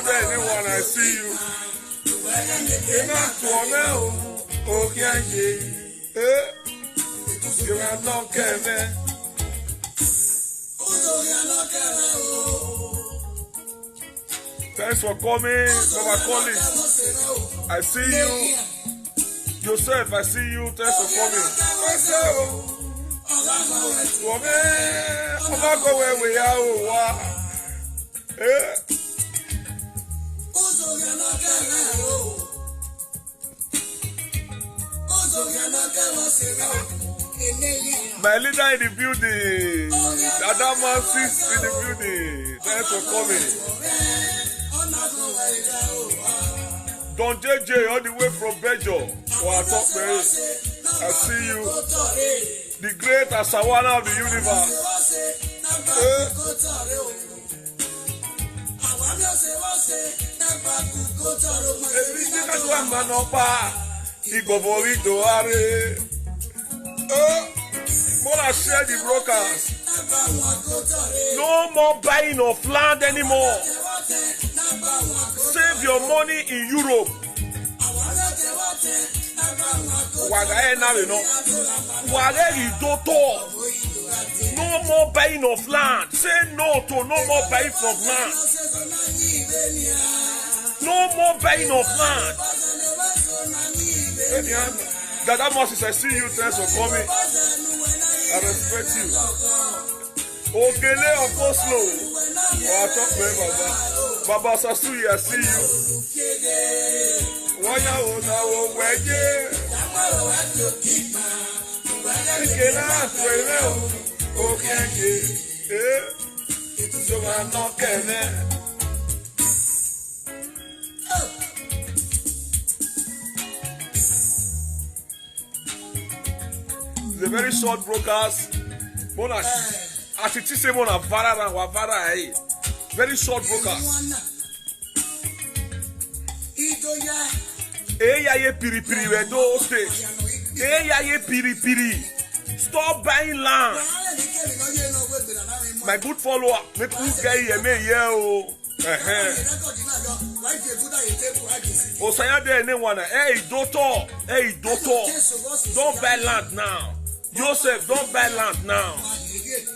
Anyone I see you. You're not you are not Kevin. Thanks for coming, Baba Collins. I see you. Joseph, I see you. Thanks for coming. I'm not going where we are. My leader in the building, Adamas in the building. Thanks for coming. Don JJ all the way from Belgium. I see you. The great Asawana of the universe. Mona share the brokers. No more buying of land anymore. Save your money in Europe. No more buying of land. Say no to no more buying of land. No more buying of land. Dada Moses, I see you. Thanks for coming. I respect you. Ogele of Oslo. I talk to Baba. Baba Sasui, I see you. Wanya ona weje. Ikena kwele o. Okeke. So I'm not kene. The very short broadcast. Mona, as it is, Mona Vara wa Vara. Very short broadcast. Ye piri piri we do stage. Ye piri piri. Stop buying land. My good follower, make you get here, me here. Osaya ne wana. Hey doctor, don't buy land now. Joseph, don't buy land now.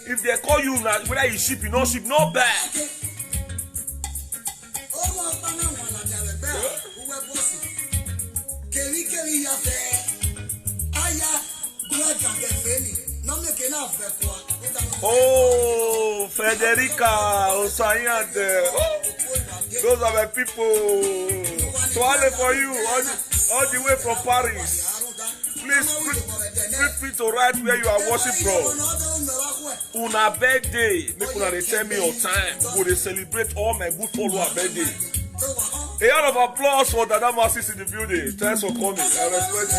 If they call you now, whether you ship, you no ship, no buy. Oh, Federica, Osaya, those are the people. Swallow for you all the way from Paris. Please feel free to write where you are watching from. Una birthday, make una tell me your time. We will celebrate all my good followers' birthday. A round of applause for Dada Moses in the building. Thanks for coming. I respect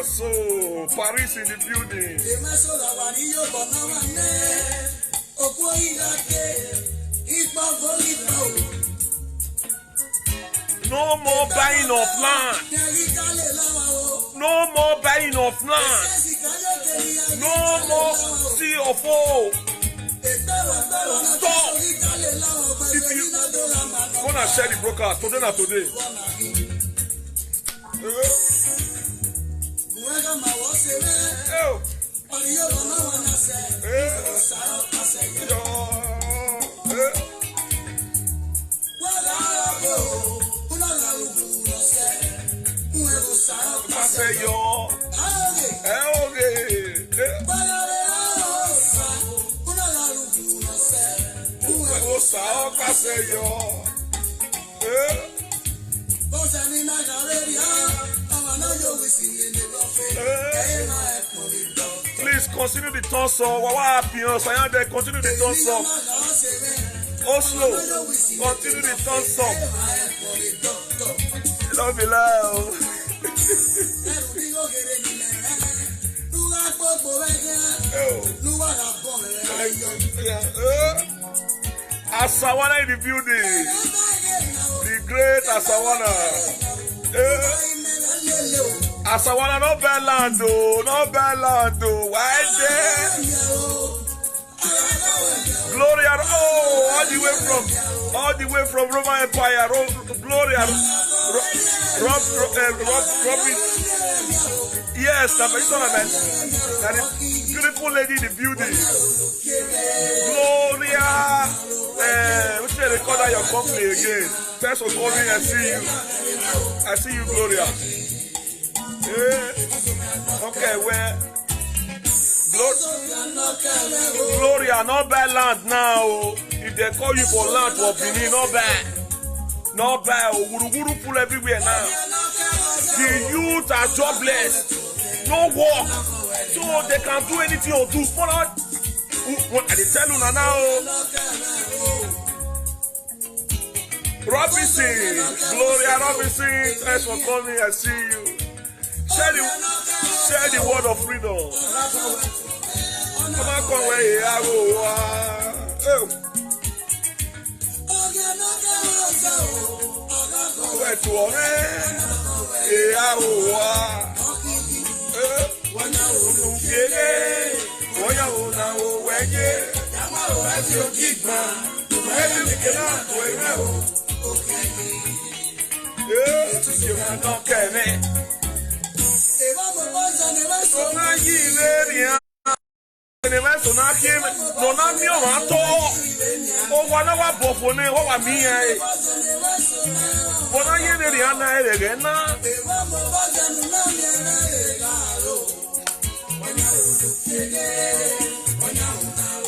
So Paris in the building. No more buying of land. No more buying of land. No more CFO. Stop. If you wanna share the broadcast today, not today. Please continue the thumbs up. What happens? I am there. Continue the thumbs up. Oslo, continue the thumbs up. Love you, love. Asawana in the building. The great Asawana. Asawana, no bad land, no bad land. Why there? Gloria, all the way from Roman Empire. Gloria, Robin. Yes, that is beautiful lady in the building. Gloria, which they record at your company again. Thanks for coming. I see you, Gloria. Okay, where? Gloria, not bad land now. If they call you for land for Benin, not bad. Not bad. Guru full everywhere now. The youth are jobless. No work. So they can do anything or do. What I tell you now? Robinson, Gloria Robinson, thanks for coming. I see you. Share the word of freedom. Come on, come where you are. Where to all?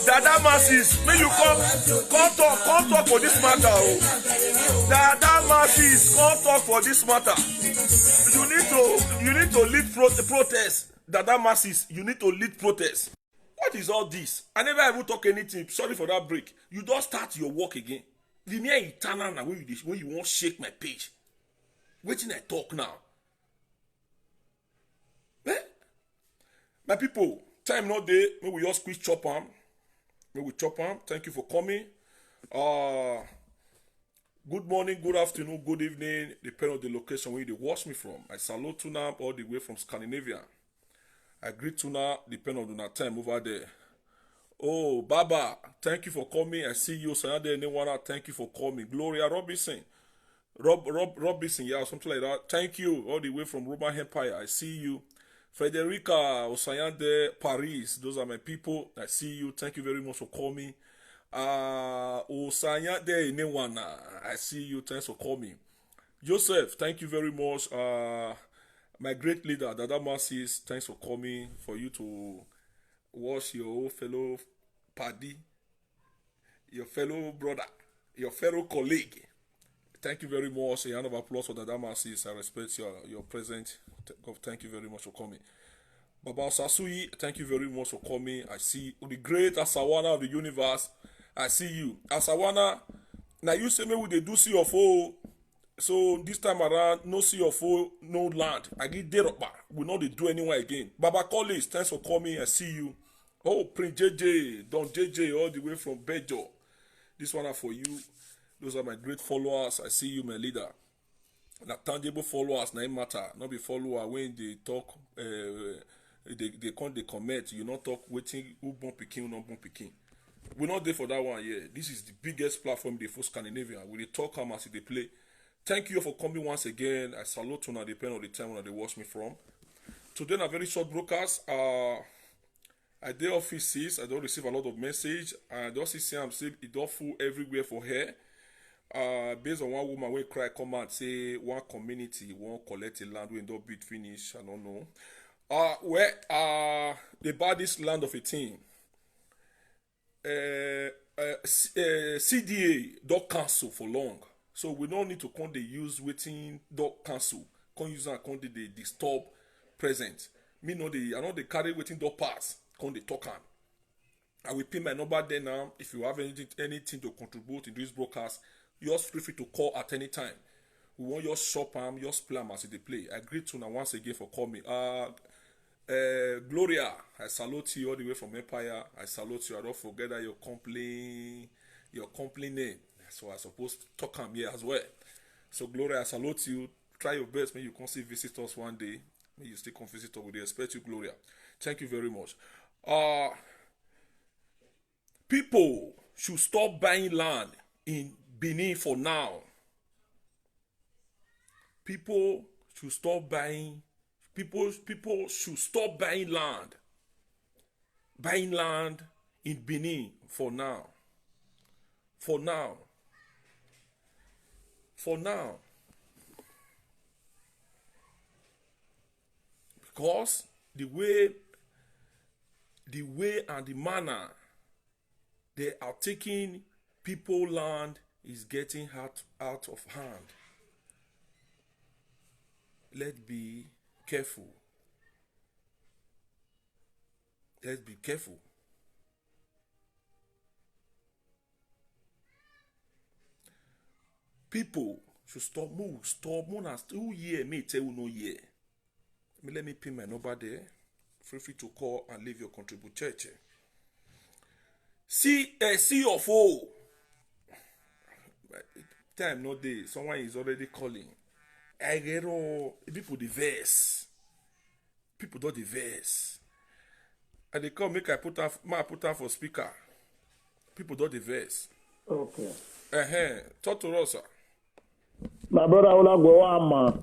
Dada Masses, may you come talk for this matter. Dada Masses, come talk for this matter. You need to lead protest. Dada Masses, you need to lead protest. What is all this? I never ever talk anything. Sorry for that break. You don't start your work again. The mere eternal now when you won't shake my page. Waiting I talk now. Eh? My people, time not day. May we just quick chop on. May we chop on. Thank you for coming. Good morning, good afternoon, good evening, depending on the location where you watch me from. I salute Tuna all the way from Scandinavia. I greet Tuna, depending on the time over there. Oh, Baba, thank you for coming. I see you. Sayade Newana, thank you for coming. Gloria Robinson. Robinson, yeah, something like that. Thank you, all the way from Roman Empire. I see you. Frederica Osayande, Paris. Those are my people. I see you. Thank you very much for coming. Osayande Newana. I see you. Thanks for coming. Joseph, thank you very much. My great leader, Dada Masses, thanks for coming. For you to watch your fellow paddy, your fellow brother, your fellow colleague. Thank you very much. A round of applause for Dada Masses. I respect your presence. Thank you very much for coming. Baba Sasui, thank you very much for coming. I see the great Asawana of the universe. I see you. Asawana, now you say me with the do CFO. So this time around, no CFO, no land. I get there up. We know they do anywhere again. Baba Collins, thanks for coming. I see you. Oh, Prince JJ, Don JJ, all the way from Bejo. This one are for you. Those are my great followers. I see you, my leader. Now, tangible followers, na matter. Not be follower when they talk, they comment. You not talk waiting who born picking, who not born picking. We're not there for that one here. This is the biggest platform they for Scandinavia. We talk how much they play. Thank you for coming once again. I salute you now, depending on the time when they watch me from. Today, a very short broadcast. I did offices. I don't receive a lot of message. I just see I'm saying it don't full everywhere for her. Based on one woman will cry come out say one community won't collect a land when don't bid finish. I don't know. Where they buy this land of a team. CDA don't cancel for long. So we don't need to come they use waiting don't cancel. Come use and come they disturb present. Me know I know they carry waiting don't pass. Come they talk on. I will pin my number there now. If you have anything to contribute in this broadcast, you're free to call at any time. We want your shop and your plan as they play. I greet you now once again for calling me. Gloria, I salute you all the way from Empire. I salute you. I don't forget that your company name. So I supposed to talk on here as well. So Gloria, I salute you. Try your best. May you come see visit us one day. May you still come visit us. We expect you, Gloria. Thank you very much. People should stop buying land in Benin for now. People should stop buying. People should stop buying land. Buying land in Benin for now. For now. For now. Because the way and the manner they are taking people land is getting out of hand. Let's be careful. Let's be careful. People should stop move. Stop move and still hear me tell you no year. Let me pin my number there. Feel free to call and leave your contribution. CFO. Time no day. Someone is already calling. I get all people diverse. People don't diverse. And they come make I put out for speaker. People don't diverse. Okay. Talk to us, sir. My brother God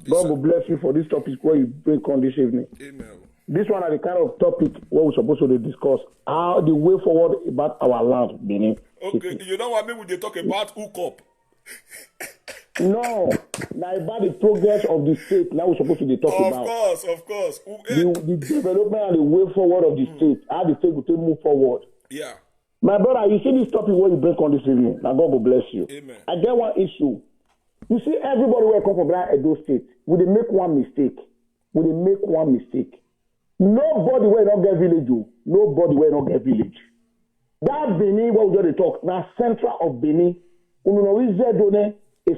will bless you for this topic where you bring on this evening. Amen. This one are the kind of topic where we're supposed to discuss how the way forward about our land, Benin. Okay, you know what I mean when they talk about hookup? No, now about the progress of the state. Now we're supposed to talk about. Of course. The development and the way forward of the state. How the state will move forward. Yeah. My brother, you see this topic where you bring on this evening. Now God will bless you. Amen. I get one issue. You see, everybody will come from that Edo State. Will they make one mistake? Nobody will not get village. Nobody will not get village. That Benin, what we just talk, now central of Benin, a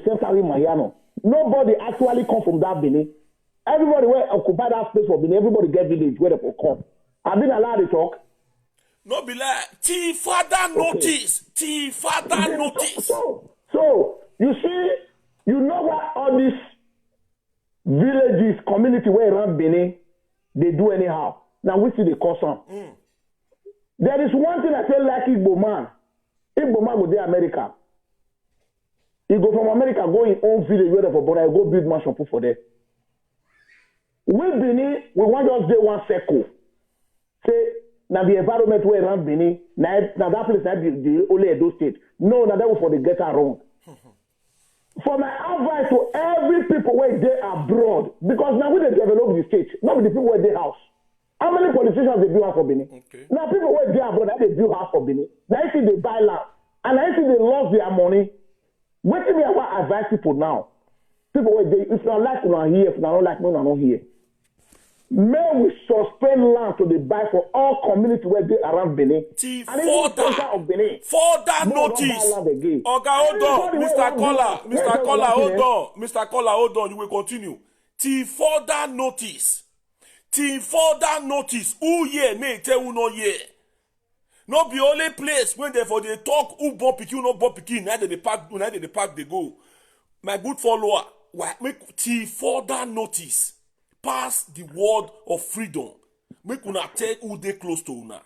central in Mayano. Nobody actually come from that Benin. Everybody will occupy that space for Benin. Everybody get village where they come. I've been allowed to talk. No be like father notice. Father notice. So you see, you know what all these villages, community where around Benin, they do anyhow. Now we see the cause on. There is one thing I feel like Igbo man. Igbo man go to America. He go from America, go in own village where for born, I go build mansion for there. We Benin, we want just do one circle. Say, now the environment where around Benin, now that place that the only Edo State. No, now that was for the get around. For my advice to every people where they abroad, because now we they develop the state, not the people where they house. How many politicians they build house for Benin? Okay. Now people where they abroad, they build house for Benin. Now you see they buy land, and I see they lost their money. What do we advise people now? People where they, if you don't like, you are here. If you don't like, you are not here. May we suspend land to the buy for all community where they around Benin. Further notice. Okay, hold on, Mr. Caller, hold on. You will continue. Till further notice. Who here may tell you no here. No be only place when they for they talk who born pikin, no born pikin. Neither the park they go. My good follower, make till further notice. Pass the word of freedom. Make una tell who they close to una.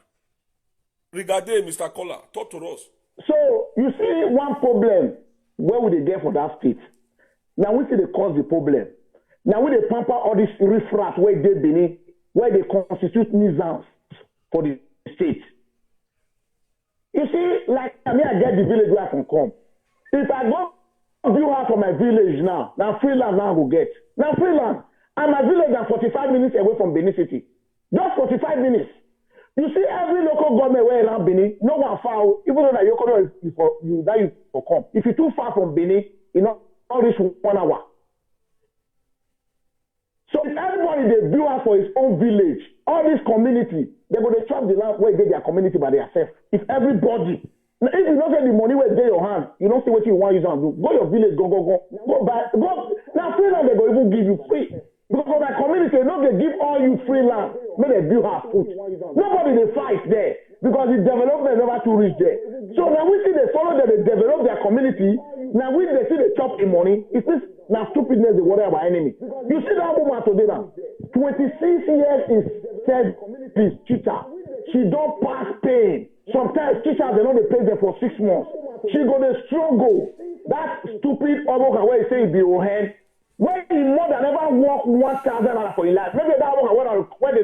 Regarding Mr. Caller, talk to us. So you see one problem where would they get for that state? Now we see they cause the problem. Now we they pamper all this riffraff where they Benin, where they constitute nuisance for the state. You see, like I get the village where I can come. If I go view house for my village now free land now I will get. Now free land. And my village is 45 minutes away from Benin City. Just 45 minutes. You see, every local government where around Benin, no one far, even though that your corner is for you, that you for come. If you're too far from Benin, you know, not reach 1 hour. So if everybody they build out for his own village, all this community, they go to chop the land where they get their community by themselves. If everybody, now if you don't get the money where they your hand, you don't see what you want to use and do. Go your village, go buy, go. Now free land they go even give you free. Because for that community, no, they give all you free land. May they build house food. Nobody they fight there because the development never to reach there. So now we see they follow that they develop their community. Now we they see they chop in money. It's this now stupidness they worry about enemy. You see that woman today now, 26 years is said this teacher. She don't pass pain. Sometimes teachers they know they pay them for 6 months. She gonna struggle. That stupid Oboka where he say he be hand. When he more than ever work 1,000 for his life, maybe that one when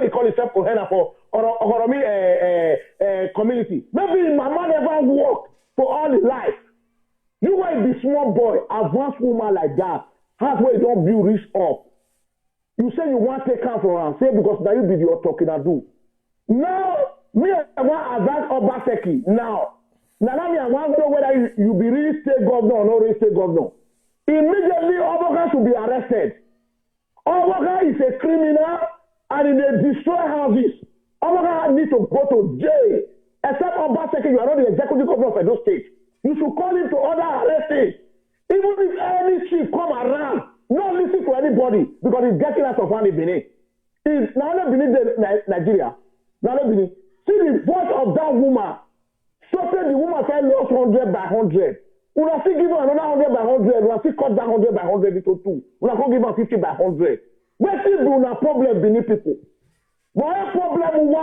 they call itself Kohena for Oromi community. Maybe his mama never work for all his life. You want to be small boy, advanced woman like that, has where you don't build rich up. You say you want to take care for her, say because now you be your talking and do. Now, me I want advance Obaseki now. Now me I want to know whether you be really state governor or not really state governor. Immediately, Oboka should be arrested. Oboka is a criminal and they destroy houses. Oboka needs to go to jail. Except Obaseki, you are not the executive governor of Edo State. You should call him to order arresting. Even if any chief come around, not listen to anybody because he's getting out of hand in Benin. It's now not Benin, Nigeria. Now not Benin. See the voice of that woman. So say the woman said lost 100 by 100. We have still given another 100 by 100. We have still cut that 100 by 100 into 2. We have still given 50 by 100. We still do not problem Benin people. But our problem is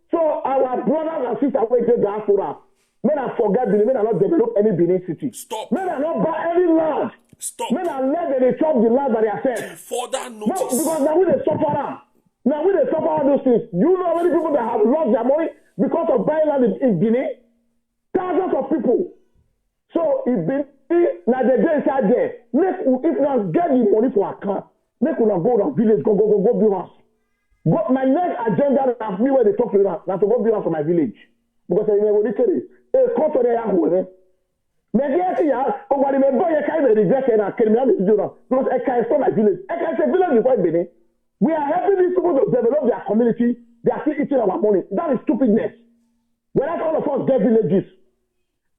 so our brothers and sisters who take diaspora, may not forget Benin, may not develop any Benin city. Stop. May not buy any land. Stop. May not let them chop the land by themselves. Further No, notice. because now we they suffer now. Now we they suffer all those things. You know how many people that have lost their money because of buying land in Benin? Thousands of people. So if Benin, now the day inside there, make if now get the money for account, make una go to village, go build house. But my next agenda is me where they talk to you now to go build house for my village. Because I never literally, come to the yahoo. Maybe I see ya, or what may boy, I can't reject and I can do that. Because I can't stop my village. I can't say village before Benin. We are helping these people to develop their community. They are still eating our money. That is stupidness. Whereas all of us get villages.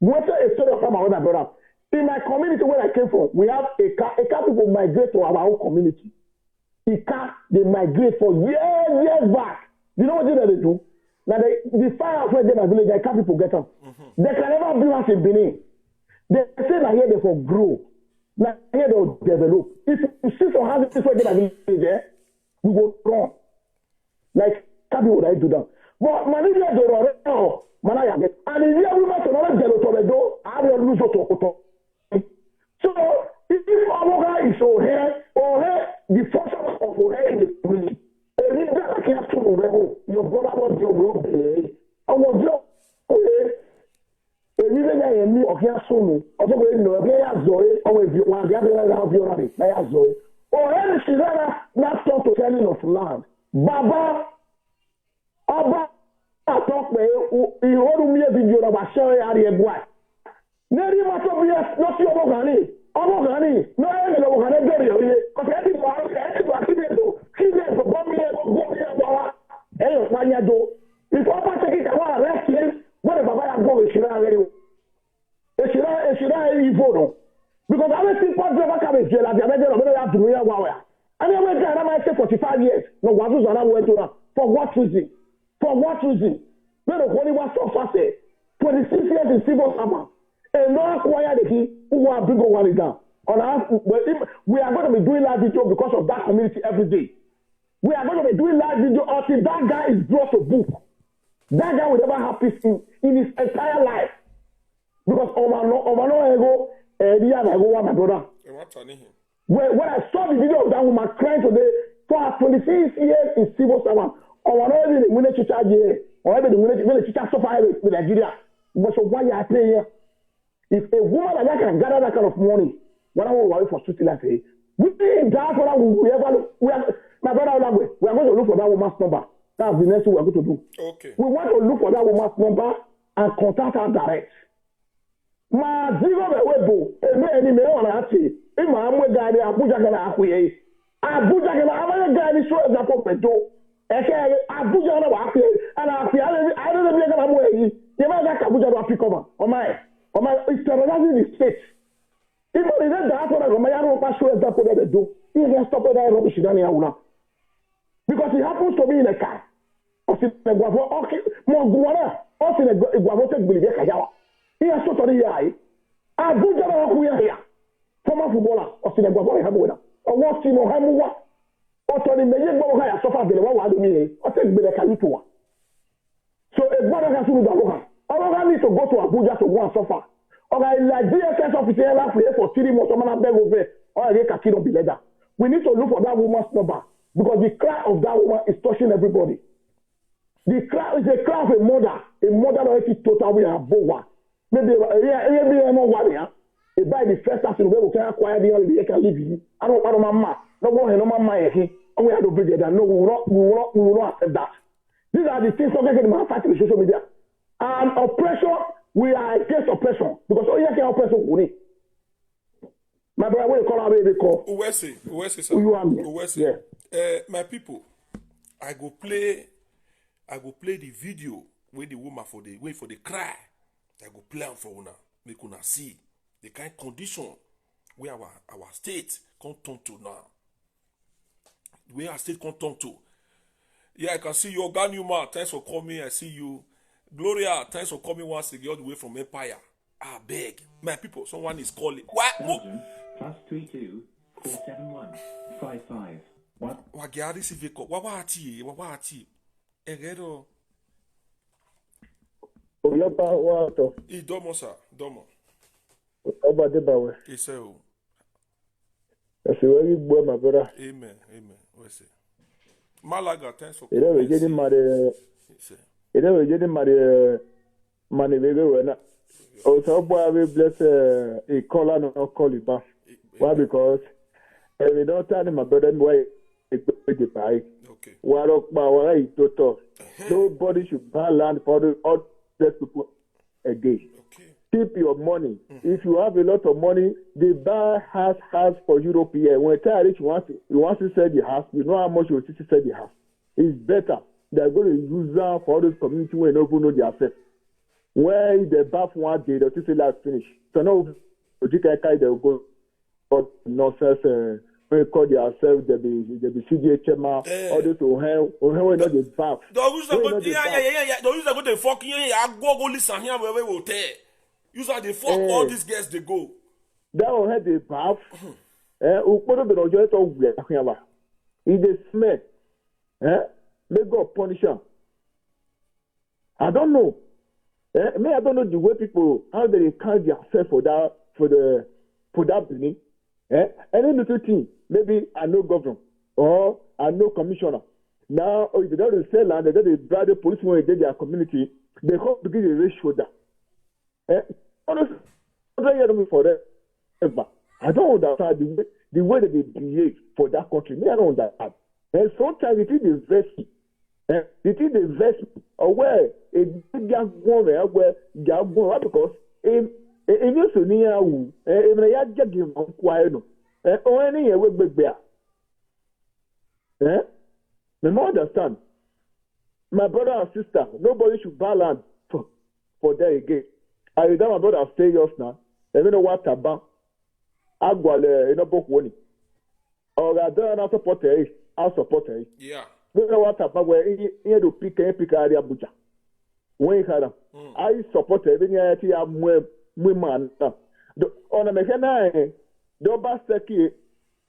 What's a story of my other brother? In my community where I came from, we have a car people migrate to our own community. They migrate for years back. You know what they do? Now the fire where they my village, I can't people get up. Mm-hmm. They can never build us in Benin. They say that here they for grow. Now here they'll develop. If you see some houses where they my village, we go wrong. Like can't people that do that. But Manila do wrong. Manaya get. And if you are to not get to I will lose to. So if Oboka is O'Hare, the function of O'Hare in the community, a leader that can't to your brother was your road, I was your a leader that you knew of your son, also going to a Zoe, or if you want the other of your rabbit, I Zoe. O'Hare is not talk to telling of land. Baba, Abba, I talk to you, hold me a video of a show area boy. Neri Matobias, not your Ogani. Ogani, no, I don't know what I do. Because everyone has to activate to keep them for bombing and Manyado. If I take it, I want to arrest him. What if I go with Shira? Shira evil. Because I don't think what never come in jail. I've never have to real wow. And I went there, I might say 45 years. No, what was I went to that? For what reason? For what reason? No, when he was so fast, 26 years in civil summer. And no acquire the key who are big one down. On us, we are going to be doing live video because of that community every day. We are going to be doing live video until that guy is brought to book. That guy will never have peace in his entire life. Because my brother. When I saw the video of that woman crying today, for her 26 years in civil servant, or whatever the winner teacher here, or whatever the winner teacher suffer with Nigeria, but so why you are paying here? If a woman like that can gather that kind of money, what I will worry for street life, we think that's what we ever look. My brother Olagwe, we are going to look for that woman's number. That's the next thing we are going to do. Okay. We want to look for that woman's number and contact her direct. Ma zero the webo, any me on a tea. In my own guy, Abuja can acquire. Abuja can have a guy show as a puppet do. Okay, Abuja can acquire. And I don't know if I'm away. You might like Abuja to pick over. Oh my, it's terrorizing the state. Even if that's what I'm going to show as a puppet do. He can stop that rubbish in the because it happens to me in a car. Okay, more guana. Also, a guavo take Billy Kayawa. He has totally high. Abuja, who are here. Former footballer, or Sinagua Hamuda, or what Timo Hamua, or Tony Mayan Bohaya, so far, the one to me, or take Billy Kayitua. So a brother has to do that. I need to go to Abuja to go and suffer. Or I like DSS officer last year for 3 months, I'm beg over, or I get a kid of the leather. We need to look for that woman's number because the cry of that woman is touching everybody. The cry is a cry of a mother already total we are both. Maybe I'm not worried. If by the first person we can acquire the only can leave you. I don't know mama. No one no mama here. And we have to bring it down. No, we will not accept that. These are the things that can fighting the social media. And oppression, we are against oppression because all you can oppression we my brother, when you call out baby call. Uwese, sir. Uwese. Yeah. My people, I go play the video where the woman wait for the cry. I go play am for una, make una see the kind of condition where our state can turn to now. Where our state can turn to. Yeah, I can see you, Oga Newman. Thanks for coming. I see you. Gloria, thanks for coming once again all the way from Empire. I beg. My people, someone is calling. What? +32 471 55 1. Wagiari Siveko. Wawati. Egedo. Oyapa wato. Domo, sir. Domo. Oba de bawe. Iseo. That's very good, my brother. Amen. We say. Malaga, thanks for coming. You know, we're getting money, we're also, boy, we bless a caller, no call it back. Why? Because we don't tell my brother why it's the pie. Okay. Nobody should buy land for all these people again. Okay. Keep your money. If you have a lot of money, they buy house for European. When a rich wants to sell the house, you know how much you will sell the house. It's better. They're going to use that for all those community where they don't know their self. Where the bath one day, they'll say like finish. So now, they'll go for nonsense. When they call themselves, they'll be CDH chairman. All this will not the bath. Don't use that Don't use that go to fucking I go listen here where we will tell. Use that they fuck all these guys they go. That will have the bath. Ukpodo be no joy to we here. It is smell. May God punish them. I don't know. I don't know the way people how they count themselves for that building. Any little thing, maybe I know governor or I know commissioner. Now, if they don't sell land, they don't bribe the police when they their community. They hope to give a raise shoulder. Honestly, I don't hear me for that. I don't understand the way that they behave for that country. Me, I don't understand. And sometimes it is investment. It is investment. Where a big one where because if you see near who, if they are just on quiet, or any way big bear. Me more understand. My brother and sister, nobody should buy land for that again. I remember my brother stay yours now. You know what about? Agwale, book money. Or I don't support it. I'll support it. Yeah. You know what about where you do pick area Abuja. When I support every year, I'm women. On a mechanic, the Bastaki,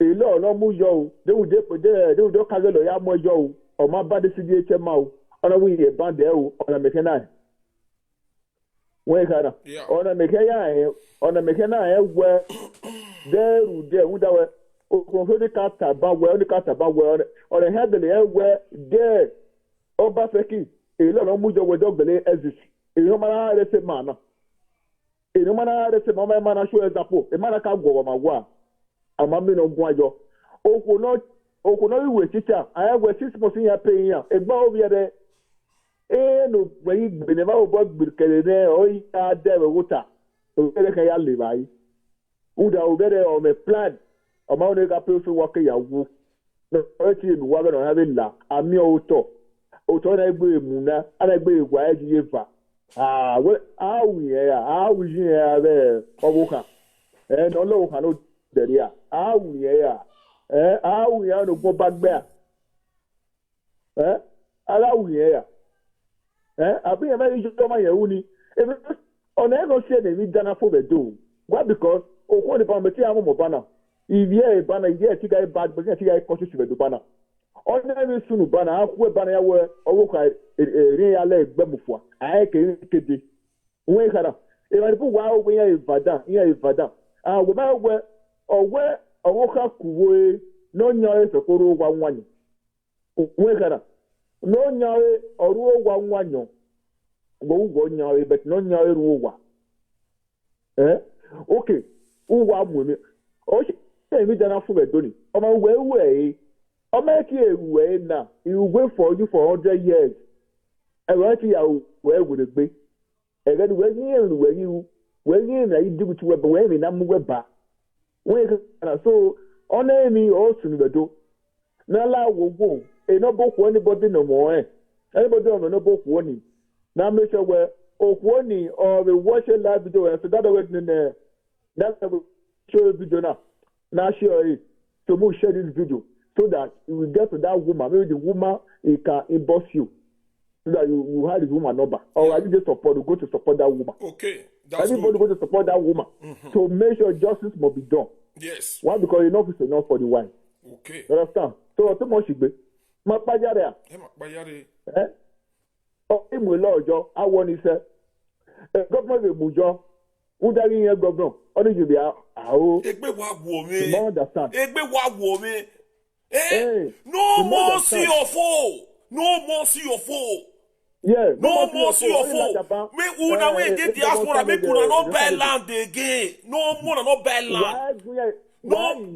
a law, no more yo, they would do Kagalo Yamo yo, or my body CDH Mao, on a way a band there on a mechanic. When on a mechanic, where there would have the cat about where or a head where there, Obaseki, a lot of Mujo with dog the exist. A Romana rece mana. A Romana rece mama show as a po, a manaka go on my wa. A mammy no guajo. Oh, not okono we teacher I we 6% ya pay ya egba obi ere no we gbene ma obo gbirkele ne o ya de we wuta o ere ka ya le bai uda obere o me plan o ma o ga pay so work ya wu no o ti mi wa be no ha be la ami o to na egbe emu na ana egbe egwa eji eva we awu ya be obuka no lo ka no dere ya awu ya awu ya no go back there awu ya abi ya me jo ma ya uni ona ego se na mi dana fo be do why because okwo ni pa me ti amu mo bana ivie bana ivie ti ga bad but ti ga conscious be do bana ona mi sunu bana akwe bana ya we owo ka ri ya le gbemufo ai ke kede we kara e ma bu wa o ya Ibadan wo ma we owe owo ka kuwe no nya efekoro gwa nwanyo we kara no nya oru gwa nwanyo go nya but no nya ru gwa okay uwa mu o se mi dana fu be doni o ma we o ma ki ewe na you wait for you for 100 years e wa ti ya we gbe e ga we ni na idigu ti we be we mi na mu we ba we ka so ona mi o sunu be do na la wo e no boku anybody no more anybody no boku ni na make sure we okwo ni or we watch a live video so that way na that we show video na share it so we share this video so that you will get to that woman. Maybe the woman can inbox you so that you have the woman number. Or I just support you go to support that woman. Okay, that's everybody good. go to support that woman. So make sure justice must be done. Yes. Why? Because enough is enough for the wife. Okay. You understand? So too much igbe. Ma pajare. Oh, imu lojo. I want to say, government will mujo. Udari yen government. Only you be aho. Egbe wa wo me. You understand? Egbe wa wo me. Hey, no more see your foe. No more see your foe. Yeah, no more see your foe. Make una we dey diaspora, make una no buy land again. No more no buy land. No,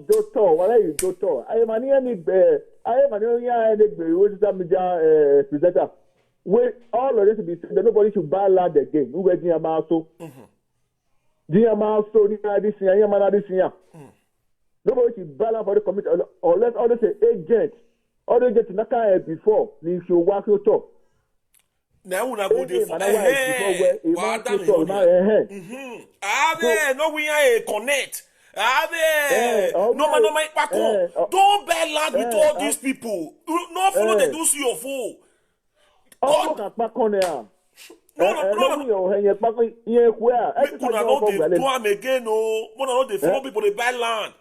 why you doctor? I am any presenter. Wait, all of this to be said that nobody should buy land again. Who get near Maso? Near Maso, near this year, this year. Nobody should buy land for the committee or let others say agent. Other get to Naka before, you should work your talk. Now we go there for no we are connect. No man don't buy land with all these people. No follow they do see your fool. No. Again, no. They follow people they buy land.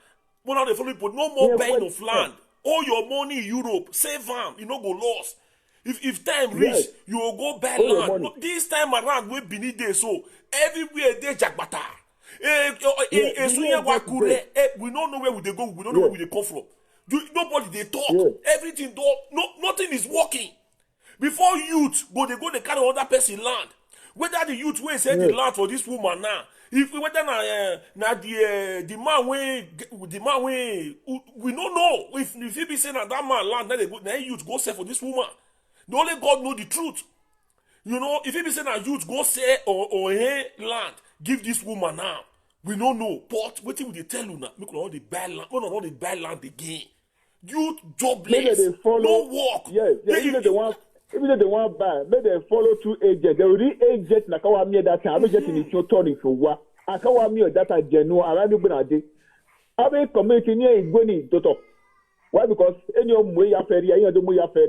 They follow people no more buying of land. All your money in Europe, save them. You no go lost. If time reach, you will go buy land. No, this time around, we beneath there, so everywhere they jagbata. We don't know where they go. We don't know where they come from. Nobody they talk. Everything nothing is working. Before youth they carry other person land. Whether the youth will send the land for this woman now. If we whether the man we don't know if he be saying that man land then youth go sell for this woman. The only God know the truth. You know, if he be saying that youth go sell or land, give this woman now. We don't know. But what will they tell you now? We could not the buy land. We not the buy land again. Youth jobless. No work. Yes, even though they want buy, maybe they follow two agents. They will read agent na kawa me that time. I don't get in the turn if you want. I kawa me that I genuine. I don't know about I mean, community near is going to why? Because any of way affair, any of the way affair.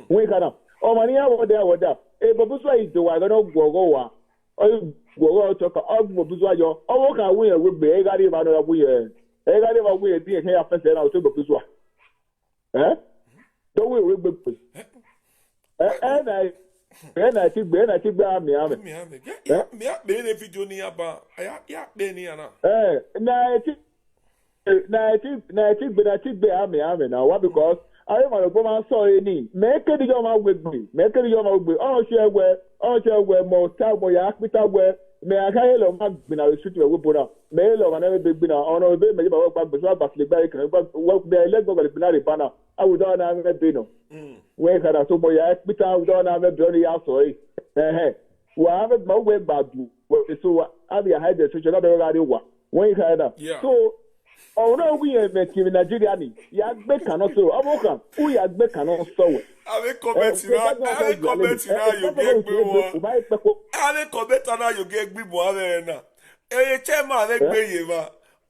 We can. Oh, money over there. Eh, but this way is the way I don't go. Oh, go talk. Oh, this way you. Oh, okay, we will be. I got him another way. I got him a way. Be here after that. I'll take this way. Eh? Don't we will be. And I think me. Me video ni aba. Ya be ni ana. I think be now. Why? Because I am a woman so any. Make it your mouth with me. Make it your mouth with oh share where more time where you ask me to where may I carry a man been a shoot a whip up. May love and every big dinner on a bit, maybe I work back, but I back the back, work there, let go of the banana banner. awudo na me be no we kada so boy ya pita awudo na me be no ya so wa have ma we badu so abi hide the social be ga wa we kada so ọ̀rọ̀ ogun yẹn mẹ̀tìrì nàìjíríà ni yà gbé kaná so ọmọ kan ó yà gbé kaná sọ̀wẹ̀. Ave comment now you get gbe wo. Ave comment now you get gbe mo ave na. Eye chairman ave gbe ye ma.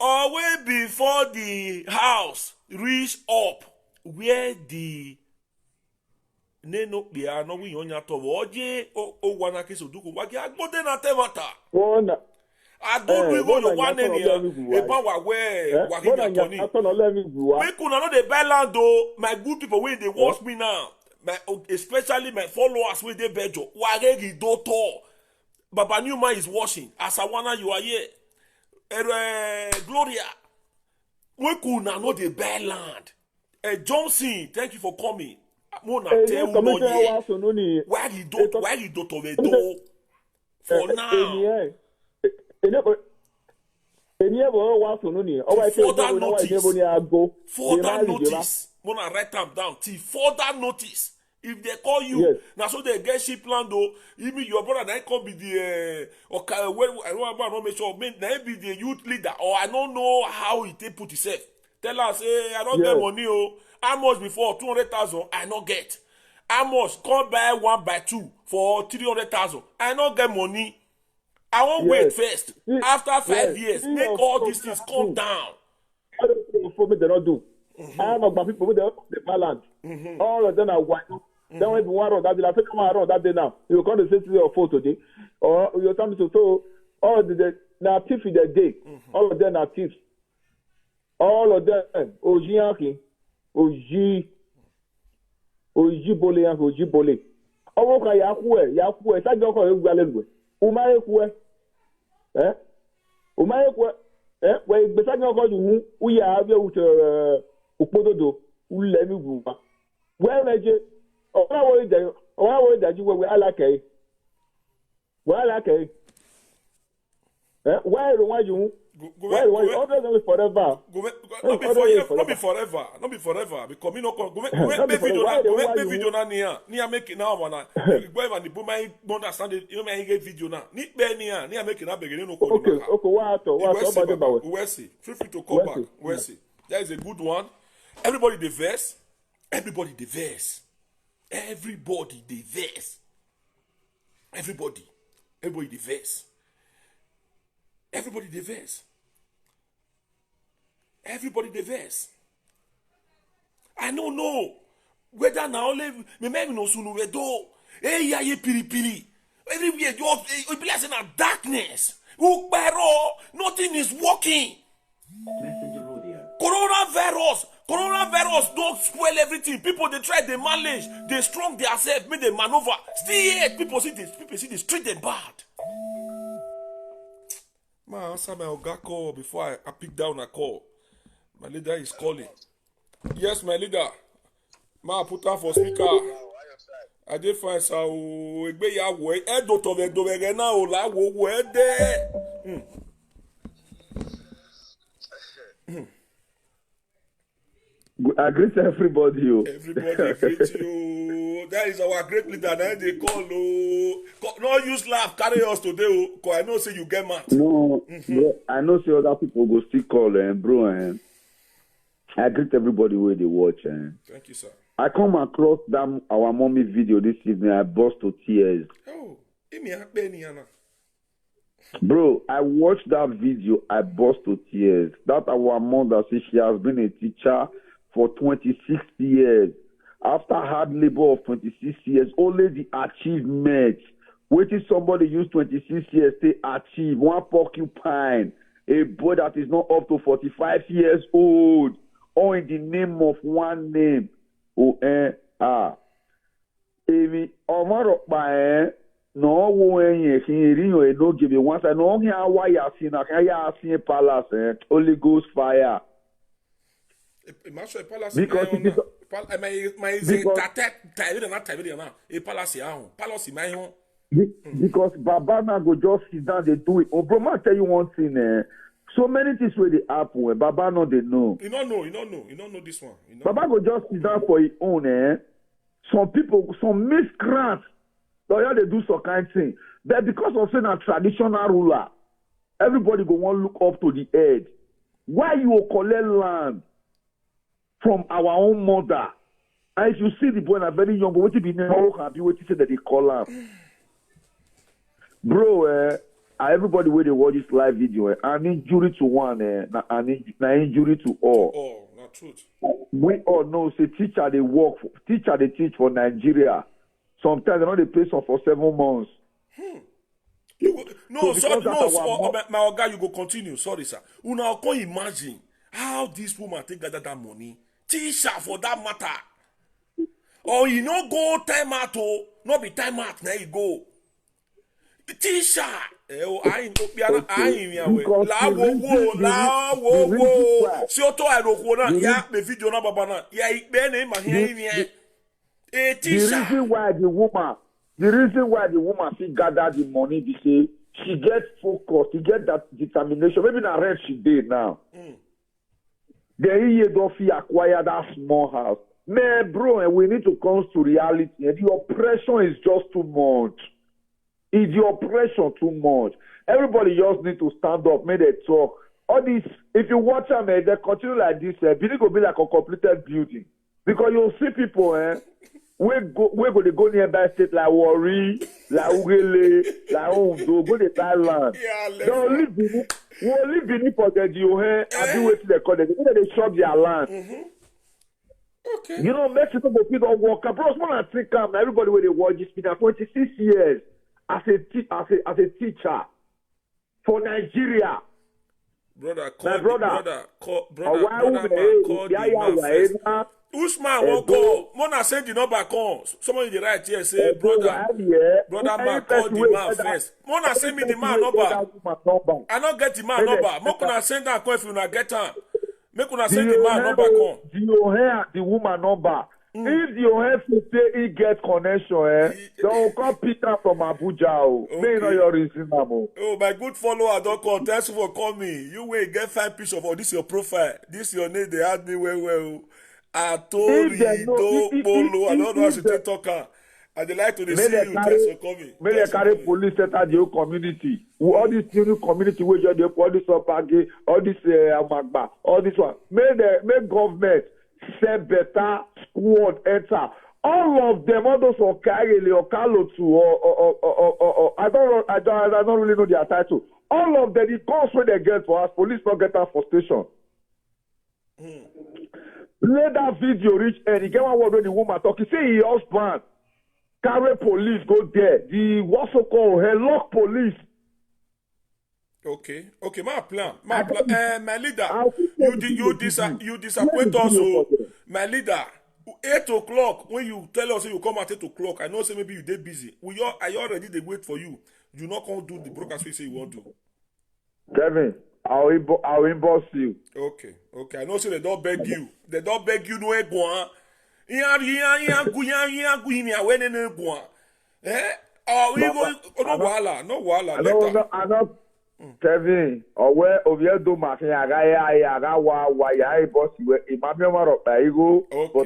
Always before the house reach up where the neno bia no wi onya to oje o wana keso duku wa ki agbode na temata. Wona Agbode we go no one ni e ba wa we wa ki na toni. Make una no dey buy land o, my good people wey dey watch me now. Especially my followers wey dey Bejo. Wa regi do to. Baba Newman is watching. Asawana, you are here. Gloria, we could not know the bad land. Johnson, thank you for coming. Mona tell you why he do to do for now. Further notice. Mona write them down. Further notice. If they call you, now so they get ship land though. Even your brother that can be the I don't make sure be the youth leader or I don't know how he take put himself. Tell us, hey, I don't get money. Oh, how much before 200,000? I not get. How much? Come buy 1 by 2 for 300,000. I not get money. I won't wait first. After 5 years, make all these things come down. For me, they don't do. I am about people with the balance. All of them are white. Then when one road that day, I think one road that day now. You come to say to your photo today, or you tell me to so all the now thief in the day. All of them are thieves. All of them, Ojianki, Oji Bole and Oji Bole. Owoka Yakue, Sajoko Ugalwe. Umayekwe. Umayekwe. Where beside your God, we have your Upododo, Ulemi Guma. Where major, or how that you were like a. Well, like a. Why you? Why always forever? Not be forever. Not be forever. Because me no go make video na near make it now man. Go even the boom my understand it. You make video now. Ni be near make it na begin no call. Okay, what about we see. Feel free to come back. We see. That is a good one. Everybody the verse. Everybody the verse. Everybody the verse. Everybody the verse. Everybody the verse. Everybody the verse. I don't know whether now only me maybe no sunu we do. Hey ya ye piri piri. Everywhere you be like in a darkness. Nothing is working. Messenger audio. Coronavirus don't spoil everything. People they try, they manage, they strong themselves, make they maneuver. Still yet people see the street them bad. Man, answer my Oga call before I pick down a call. My leader is calling. Yes, my leader. Ma put her for speaker. I did find so egbe ya wo e do to ve na o la wo e de. I greet everybody. Everybody greet you. That is our great leader. Now they call. No use laugh. Carry us today. Cause I know say you get mad. No, I know say other people go still call bro. I greet everybody where they watch. Thank you, sir. I come across our mommy video this evening. I burst to tears. Oh, bro, I watched that video. I burst to tears. That our mother says she has been a teacher for 26 years. After hard labor of 26 years, only the achievement. Waiting somebody use 26 years to achieve one porcupine, a boy that is not up to 45 years old, all in the name of one name. Emi Omaro no wo enye kinriyo e no give once I know here why you see na ya see palace Holy Ghost fire. Because because Baba na go just sit down they do it. Oh bro, man tell you one thing So many things where they happen. Baba no they know. You don't know this one. You know. Baba go just sit down for his own. Some people, some miscreants, they do some kind of thing. But because of saying a traditional ruler, everybody go want look up to the head. Why you will collect land from our own mother? And if you see the boy na very young, but what be now happy what you say that they call him. Bro, everybody where they watch this live video, an injury to one, an injury to all. Oh, not truth. We all know, say teacher they work, teacher they teach for Nigeria. Sometimes they know they pay some for 7 months. My oga, you go continue. Sorry, sir. Una can imagine how this woman take gather that money. Teacher for that matter. Or you no go time out, no be time out, now you go. Teacher, I si oto aeroko na ya me video na baba na ya ikpe na ma hia hia the reason why the woman she gather the money be say she get focus, she get that determination. Maybe na rent she did now. Then he don't feel acquire that small house. Man, bro, and we need to come to reality. And the oppression is just too much. It's the oppression too much. Everybody just need to stand up, make they talk. All this, if you watch them, they continue like this, building will be like a completed building. Because you'll see people, we go they go nearby state like Warri, like Ugele, like Ondo, go to Thailand. They'll live beneath, we'll live beneath for the Diohe and do what they call it. They shop their land. Okay. You know, Mexico go feed on work. Bro, small and think everybody where they watch this been 26 years as a teacher for Nigeria. Brother, call Usman won't call. Mona send the number call. Someone in the right here say, brother man, call the man first. Mona send me the man number. I don't get the man number. Mona send that call if you not get her. Make una send the man number come. Do you hear the woman number? If you have to say he get connection, don't come pick her from Abuja. May know your reason, Amo. Oh, my good follower, don't call. Thanks for calling. You will get 5 pictures of this your profile. This your name. They had me well. Atori do polo. I don't know how to talk. And they like to see you. Thanks for coming. May they carry police enter the whole community. All this new community where you all this Opage, all this Amagba, all this one. May government set better squad enter. All of them, all those Okagele, Okalotu, or I don't really know their title. All of them, the cost where they get for us, police not get us for station. Play that video reach and he get one word when the woman talk. He say he husband carry police go there. The what's so called lock police. Okay, my plan. My leader, you disappoint us. My leader, 8 o'clock when you tell us you come at 8 o'clock. I know say maybe you dey busy. I already dey wait for you. You not come do the broadcast we say you want to. Kevin, I'll inbox you. Okay. I know say they don't beg you. They don't beg you no go. No wahala. Kevin, Oviedo Martin, Aga ya boss you. But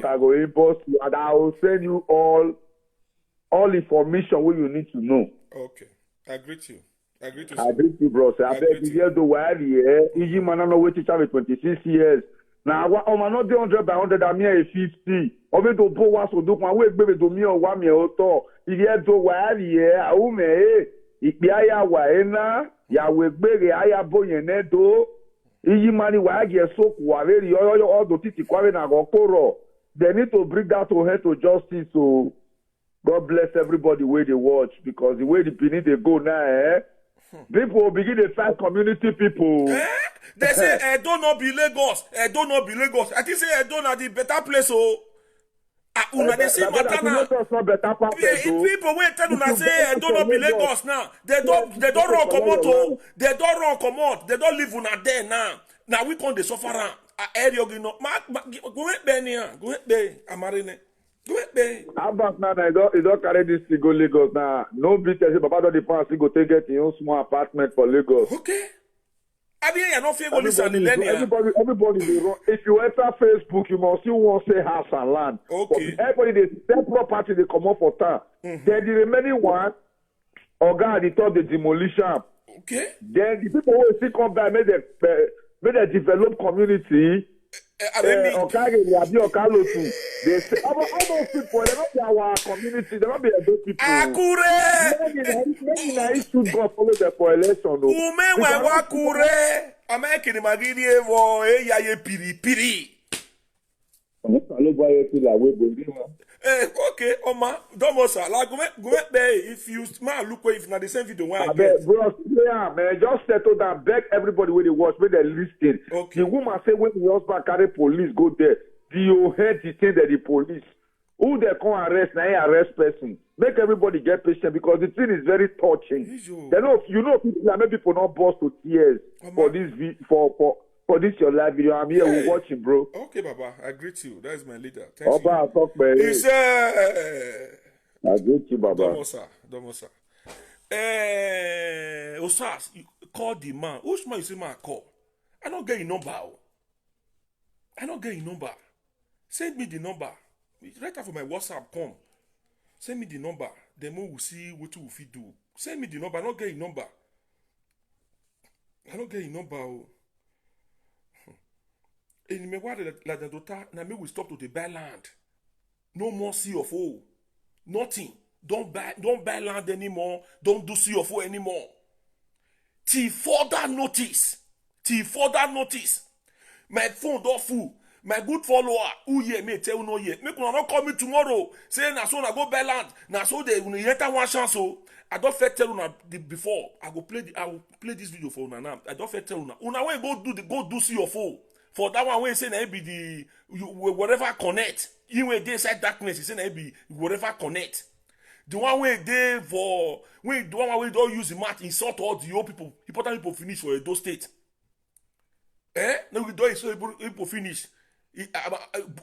I go inbox you and I will send you all information what you need to know. Okay, I greet you. I greet you, bro. I beg you do where Easy man no wait teacher with 26 years. Now, I'm not 100 by 100. I'm here 50. Over to bo was so do one way baby do me or 1 year old. If you do where Ikpiaya waena ya wegbere aya boyene do iyi mani wa ge so kware all the titi kware na gokoro. They need to bring that to head to justice. So God bless everybody where they watch because the way the Benin they go now, people will begin to fight community people. They say Edo no be Lagos. I think say Edo na the better place. Una dey say matter now. People wey tell una say Edo no be Lagos now. They don't run comot o. They don't run comot. They don't leave una there now. Now we come dey suffer am. Area you know. Go ahead there. Go ahead there. Amarine. Go ahead there. Abak now he don't carry this to go Lagos now. No business. Papa don dey pass. He go take get his own small apartment for Lagos. Okay. I mean, you no fit go listen to Lenia. Everybody dey run. If you enter Facebook, you must see one say house and land. Okay. But everybody dey sell property, they come up for town. Then the remaining one, Oga the top the demolition. Okay. Then the people who still come back, make they develop community. They say, all those people, they not be our community, they not be those people. Akure. Many should go follow them for election. Ume Akure. American Magini Evo, ya ye piri. Okay, Oma, Domosa, like go there if you smart look if not the same video one. Bro, yeah, man, just settle down, beg everybody when they watch, when they listen. Okay. The woman say when the husband carry police go there, the head the thing that the police. Who they come arrest, now arrest person. Make everybody get patient because the thing is very touching. They know, people that make people not burst to tears for this for this your live video. I'm here, we're watching, bro. Okay, Baba, I greet you. That is my leader. Thank you. I greet you, Baba. Domosa. Osas, you call the man. Which man you say man call? I don't get your number. Send me the number. Right after my WhatsApp come. Send me the number. Then we will see what we will do. Send me the number. I don't get your number. And me what la dota na me we stop to the buy land. No more CFO. Nothing. Don't buy land anymore. Don't do CFO anymore. Till further notice. My phone don't full. My good follower, who ye may tell no ye. Make una not call me tomorrow. Say na so na go buy land. Na so they will enter one chance. So I don't fit tell una before. I will play this video for una now. I don't fit tell una. Una when go do CFO. For that one when say na be the whatever connect. Even when they inside darkness, you say na be whatever connect. The one way they for when the one way don't use the math insult all the old people, important people finish for those state. No we don't so people finish.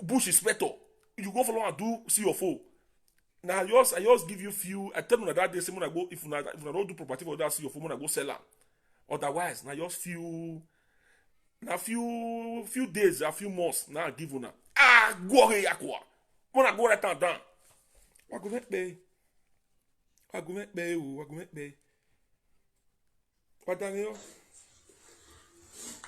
Bush inspector, you go follow and do CFO. Now I just give you few. I tell you that day, say when I go if I don't do property for that CFO, when I go sell them. Otherwise, now just few days, a few months. Now I give you now. Go ahead, yakwa. When I go right down. What go make be? What Daniel?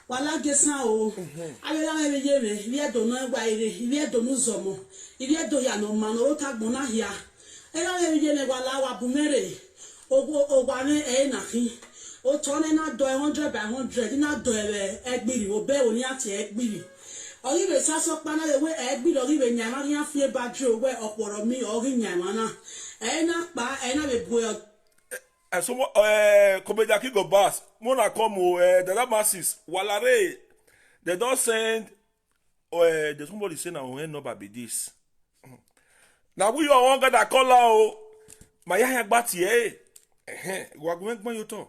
Wala gesa o abela me yeme ile do no gba ire ile do no zomo ile do ya no ma no ta gbona hia era me yeme wala wa bumere ogwa ni na hin o to ne na do 100 by 100 na do egbiri o be oni ati egbiri ori be saso pa na we egbiri ori be nyama ri afie battery o we oporo mi ori nyama na na pa na be boy so Komedia King of Bass, Mona Como, the masses, Walare, they don't send, there's somebody saying, I number be this. Now we are one guy that call out, Maya Batie, Wagwent Mayoto,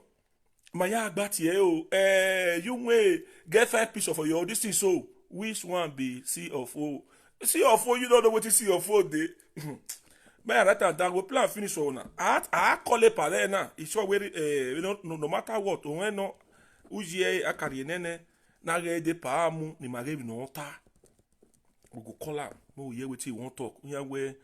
Maya Batie, you may get 5 pieces of your this thing, so which one be CFO? CFO, you don't know what is CFO, day. Man, that we plan finish for now. I call it par now. It's sure no matter what. When no, uji a carriere na de pa mu ni marebi no ta. We go call am. No ye wetin won talk. Here we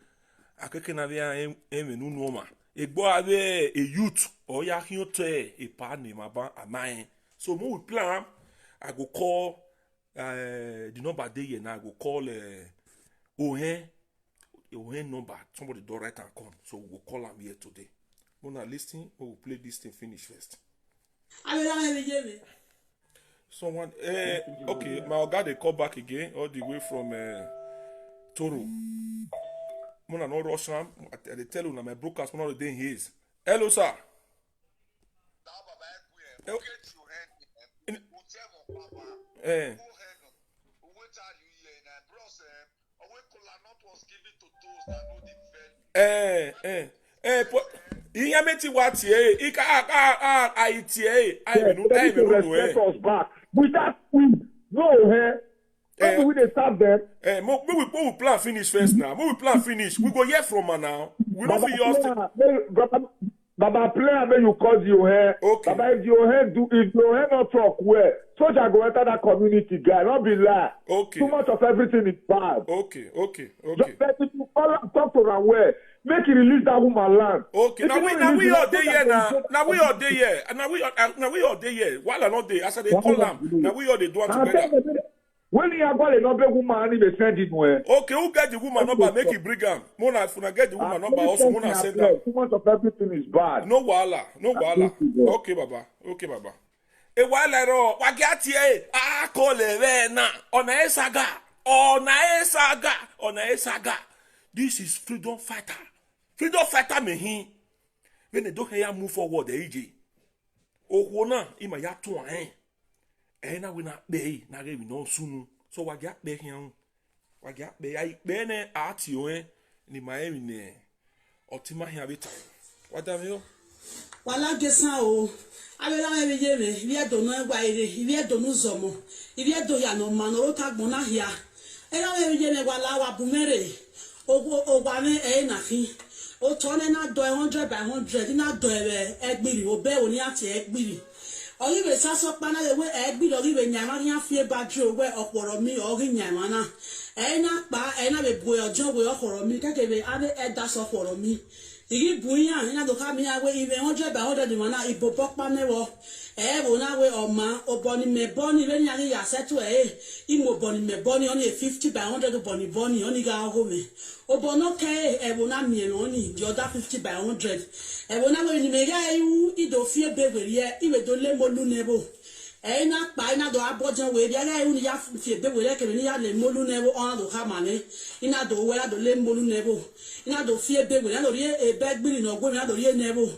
akeke na via emenu no ma. Egbo ave a youth or ya hiote a pa ni maba amain. So mo we plan I go call the number day here now I go call Ohen number, somebody do write and come. So we'll call him here today. When I listen, we'll play this thing finish first. Someone, okay, my guy they call back again, all the way from Toro. Mona no rush him. They tell you now my broadcast one of the day his. Hello, sir. Iyameti wati ika aitie respect us back. Without we we dey serve them. We plan finish first now. We plan finish. We go hear from her now. We don't feel yours. Baba play when you cause your hair. Okay. Baba if your hair not talk well, soldier go enter that community, guy. Not be lie. Okay. Too much of everything is bad. Okay. Just let people call am, talk to am well. Make he release that woman land. Okay, If now you we no now release we the all land, day here soldier go now. go- Now we all day here. Now we all day here. While I not day, I said they call them. Now we all they do it I tell together. you, when he have got a number woman, he be send him where. Okay, who get the woman number? Make it bring am. Mona, if una get the woman number, also Mona send them. Too much of everything is bad. No wahala, no wahala. Okay, baba. Okay, baba. E wala ro, wagati ah kole we na. Ona esaga. This is freedom fighter. Freedom fighter mehin. When they don't hear move forward, EJ. Oh, na ima ya to an. Na we na be na we no sunu. So wagya be hian. Wagya be ai be ne ati o ni mai ne. Otima hian beta. Wadam yo. Wala gesan o. Abela me ye me, ibi do no egwa ire, ibi do no zomo. Ibi do ya no ma no ta gbon na hia. Era me ye me wala wa bumere. Ogwa ne na fi. O to ne na do 100 by 100 na do egbiri o be oni ati egbiri. Oriwe saso pana we egbiri oriwe nyama ni afie badru we oporo mi ori nyama na. Na pa na be bo ojo we okoro mi kekebe ade eda so foro mi. Igi buya ina do ka mi awe even 100 by 100 mana ibo pokpa mewo wo na we oma oboni me boni we ni ani ya setu imo boni me boni oni 50 by 100 boni oni ga ho me obono ke wo na mi oni the other 50 by 100 wo na we ni me ga iwu ido fie bewerie iwe do le molu nebo na pa ina do abojan we dia ga iwu ni ya fie bewerie ke ni ya le molu nebo ona do ka mane ina do we la do le molu nebo ina do fie bewe na do rie begbiri no gwe na do rie nebo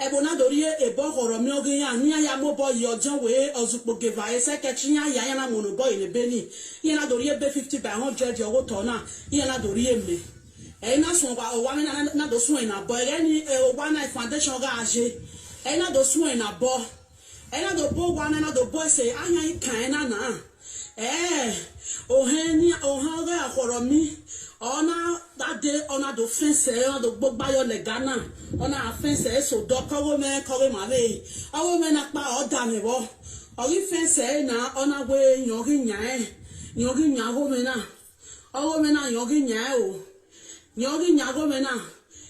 ebo na do rie ebo horo mi ogin ya ni ya mo boy ojan we ozupo geva secretary ya na mono boy le beni ina do rie be 50 by 100 yo to na ina do rie me na so wa mi na do so ina boy ni wa na foundation ga age na do so ina bo na do bo wa na do boy say anya kan na ohan ga horo mi ona that day ona do fence ona do gbogba yo le Ghana ona fence so do kowo ma we awo me na pa oda me bo ori fence na ona we yogi nya ho me na awo me na yogi nya ho me na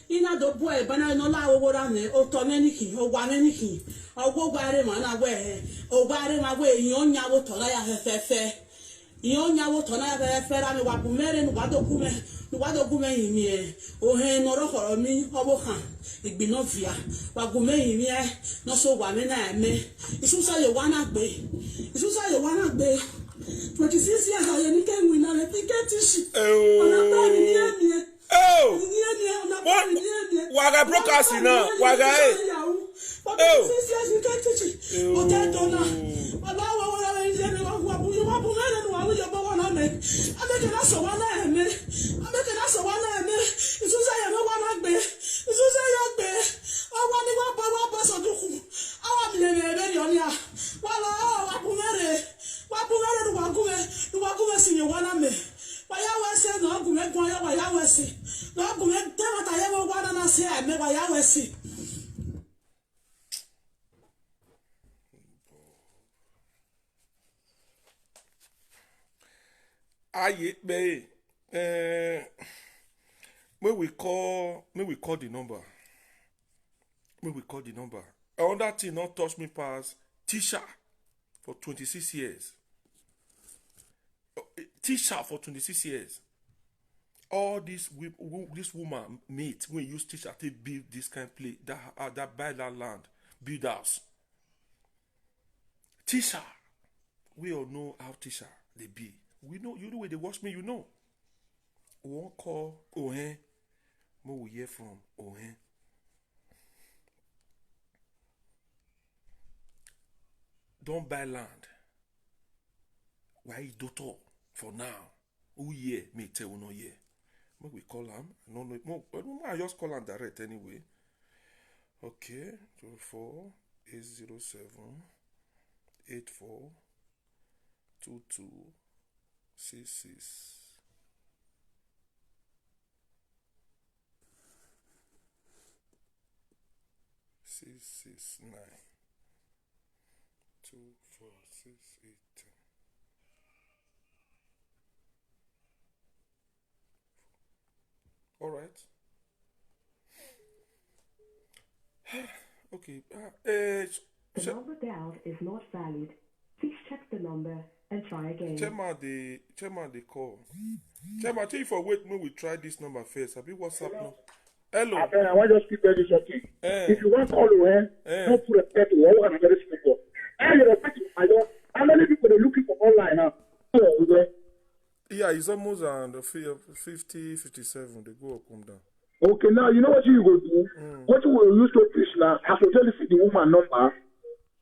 ina do bo e bana no la wo ra ne o to me niki o gwa me niki ogwo gbare ma na we o gbare ma we yan nya wo to la ya fefe iyo nyawo to na fera mi wa bumere nu wa do gume yimi o he no ro horo mi obo kan igbino via wa gume yimi no so wa me na eme isusa ye wa na gbe 26 years aye ni ke win na le ticket shi ona ta ni emi waga broadcast na waga 26 years ni ke tichi o te to na baba wa we je ni wa bumere nu wa yo bo wa na me ameke na so wa na eme isusa ye wa na gbe isusa ye gbe owa ni wa ba so duku awa mi le yo ni a wala wa bumere nu wa gume si ye wa na me wa ya we se no gume gwan ya wa ya we si no gume te wa ta ye wa na se eme wa ya we si Aye, be may we call the number. Another thing not touch me pass teacher for 26 years. Teacher for 26 years. All this woman mate when use teacher to build this kind of place that buy that land, build house. Teacher, we all know how teacher they be. We know you know where they watch me, you know. One call Ohen. Mo we hear from Ohen. Don't buy land. Why doctor for now? Who year me tell no year. Mo we call him. No, I just call him direct anyway. Okay, 24 807 84 22 66 669 24 4, 6, 8, 10. All right. Okay. The number dialed is not valid. Please check the number and try again. Chairman, the call. Chairman, tell you for wait me we try this number first. Abi WhatsApp now. Hello. I want to just keep telling you something. If you want to call don't put a pet to all and very simple. How many people are looking for online now? Yeah, it's almost on the 50, 57. They go up, come down. Okay, now you know what you go do? What you will use to preach now, as you tell the woman number,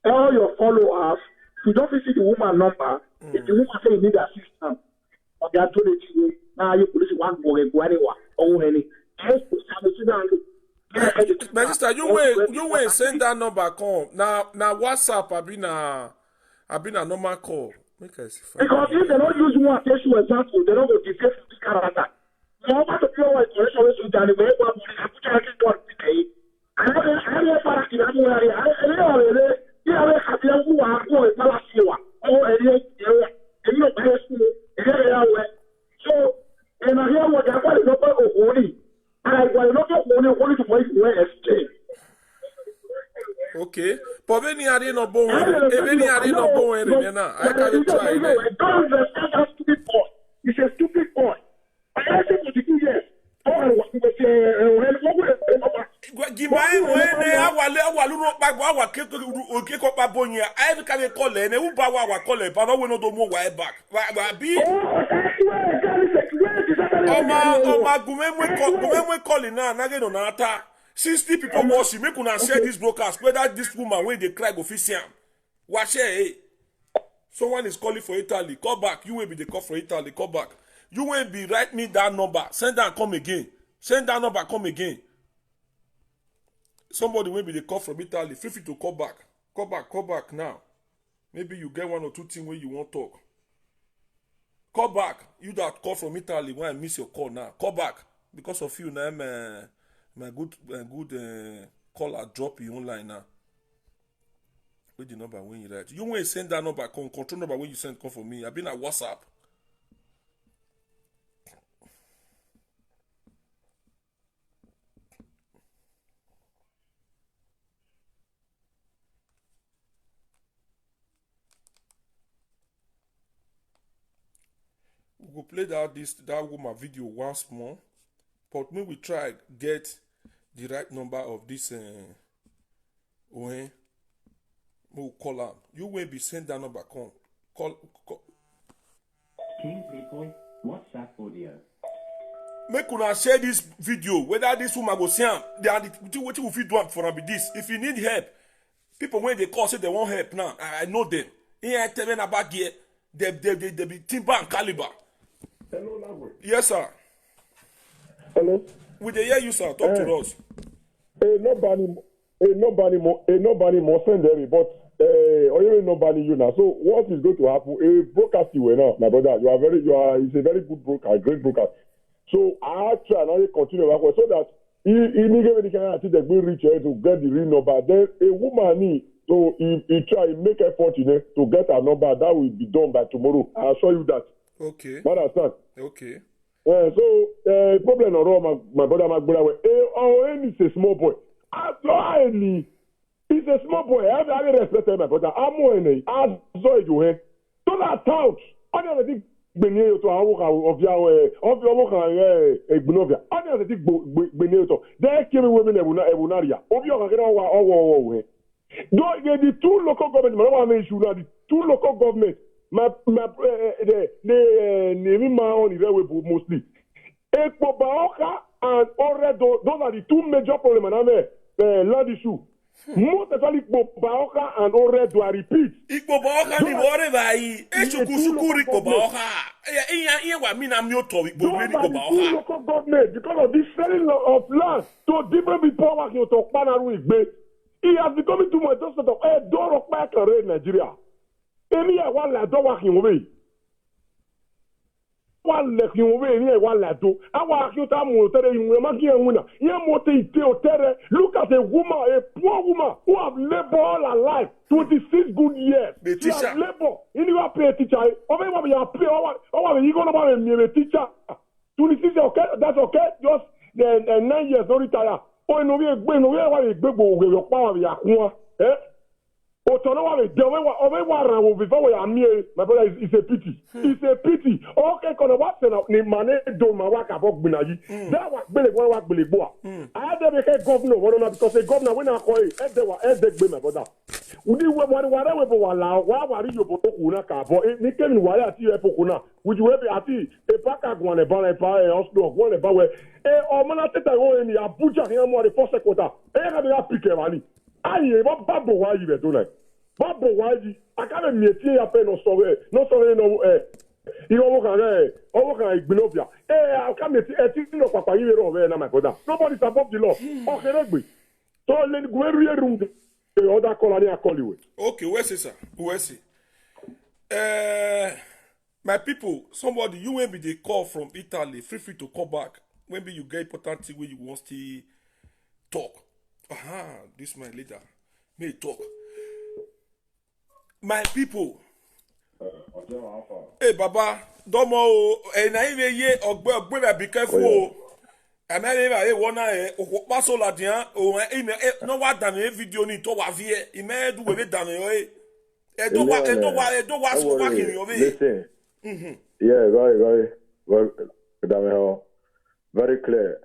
all your followers, you don't see the woman number, if the woman say you need assistance, or they are told it to you, now you police one boy, go anywhere, or any. My sister, you wait send that number come. Now WhatsApp I been a normal call. Make I see. Because if they don't use one test you example, they don't go to defend the character. No matter the pure white correction with Sudan, we have so, and I hear what they're calling number of holy. And I will not only to make where exchange. Okay, but when you are in a bone, when you are in a bone, I can't try. Don't understand that stupid boy. He's a stupid boy. I asked him for 2 years. Gimai when I will back our kick up a bonia. I can't call it, and who bow our collar, but I will not do more way back. Oma Gumen calling now, Nagin on Ata. 60 people watching, make una share this broadcast. Whether this woman when they cry go official. Watch it. Someone is calling for Italy. Call back. You will be the call for Italy. Call back. You will be write me that number. Send that come again. Send that number come again. Somebody will be the call from Italy. Feel free to call back. Call back now. Maybe you get 1 or 2 things where you want to talk. Call back. You that call from Italy when I miss your call now. Call back. Because of you now, my good caller drop you online now. Wait the number when you write. You want to send that number, control number when you send call for me. I've been at WhatsApp. We will play that woman video once more, but when we try get the right number of this when we'll call her. You will be send that number call. Kingsley Point WhatsApp audio. Make una share this video whether this woman go see am. They are what you will do am for am be this. If you need help, people when they call say they want help now. I know them. Here I tell them about here. They be timber and caliber. Hello, Labo. Yes, sir. Hello. We dey hear you, sir. Talk to us. Nobody more send them, but nobody you now. So what is going to happen? A broadcast you now, my brother. It's a very good broadcast, a great broadcast. So I try and continue so that immediately they will reach here to get the real number. Then a woman need to try make effort to get a number that will be done by tomorrow. I'll show you that. Okay. Understand? Okay. So problem on my brother Magbura. It's a small boy. He's a small boy. I respect my brother. I'm more in I saw you. So that out. I don't think Benio to our of your Ignovia. I don't think Benio to. There came women Ebunaria. Of your way. The 2 local governments, the 2 local governments. The mostly. Ekpobaoka and Oredo, those are the 2 major problems. Land issue. Most especially Ekpobaoka and Oredo, I repeat. Ekpobaoka ni wore bai. Eshukusukuri Ekpobaoka. Iya wa mina mioto Ekpobaoka. Local government because of this selling of land to different people working to Panaru Igbe. He has become too much just sort of a door of back in Nigeria. Emi ya wa la do wa kin we. wa le ki o we ni e wa la do awa ki o ta mo tere yin ma ki en wina ye mo te ite o tere look at a woman a poor woman who have labored all her life 26 good years The she teacher. has labored in you pay a teacher o me wa ya pay o wa you go no ba me a teacher 26 okay that's okay just 9 years no retire o no we egbe no we wa egbe gbo we yo pa wa ya kun o to no wa le de o wa ran wo before we am here my brother is a pity it's a pity okay kono wa se na ni mane do ma wa ka bo gbina yi that wa gbele wa gbele gbo a dey be ke governor won na because a governor when na ko e de gbe my brother udi we wa bo wa la wa ri yo bo ku na ka bo ni ke ni wa ya ti e poku na wuji we be ati e pa ka gwan e ba e hospital gwan e ba we o mo na teta wo ni Abuja ni mo the first quarter e ka be ya pick e wa ni aye ba bo wa yi be do like Babo waji akale mieti ya pe no sore no iwo kan igbinobia akameti eti no papa yi ro we na my brother nobody is above the law okeregbe so le gweru yeru the other colony akoliwe. Okay, where is sir? Where is my people, somebody you will be the call from Italy, feel free to call back. Maybe you get important thing where you want to talk. This my leader may talk. My people. Hey Baba, domo na even ye ogbe be careful o. Amele e wona e o pa so la dian o no wa dan e video ni to wa vie e me du we dan e do wa so wa kiri o be. Listen. Yeah, very clear.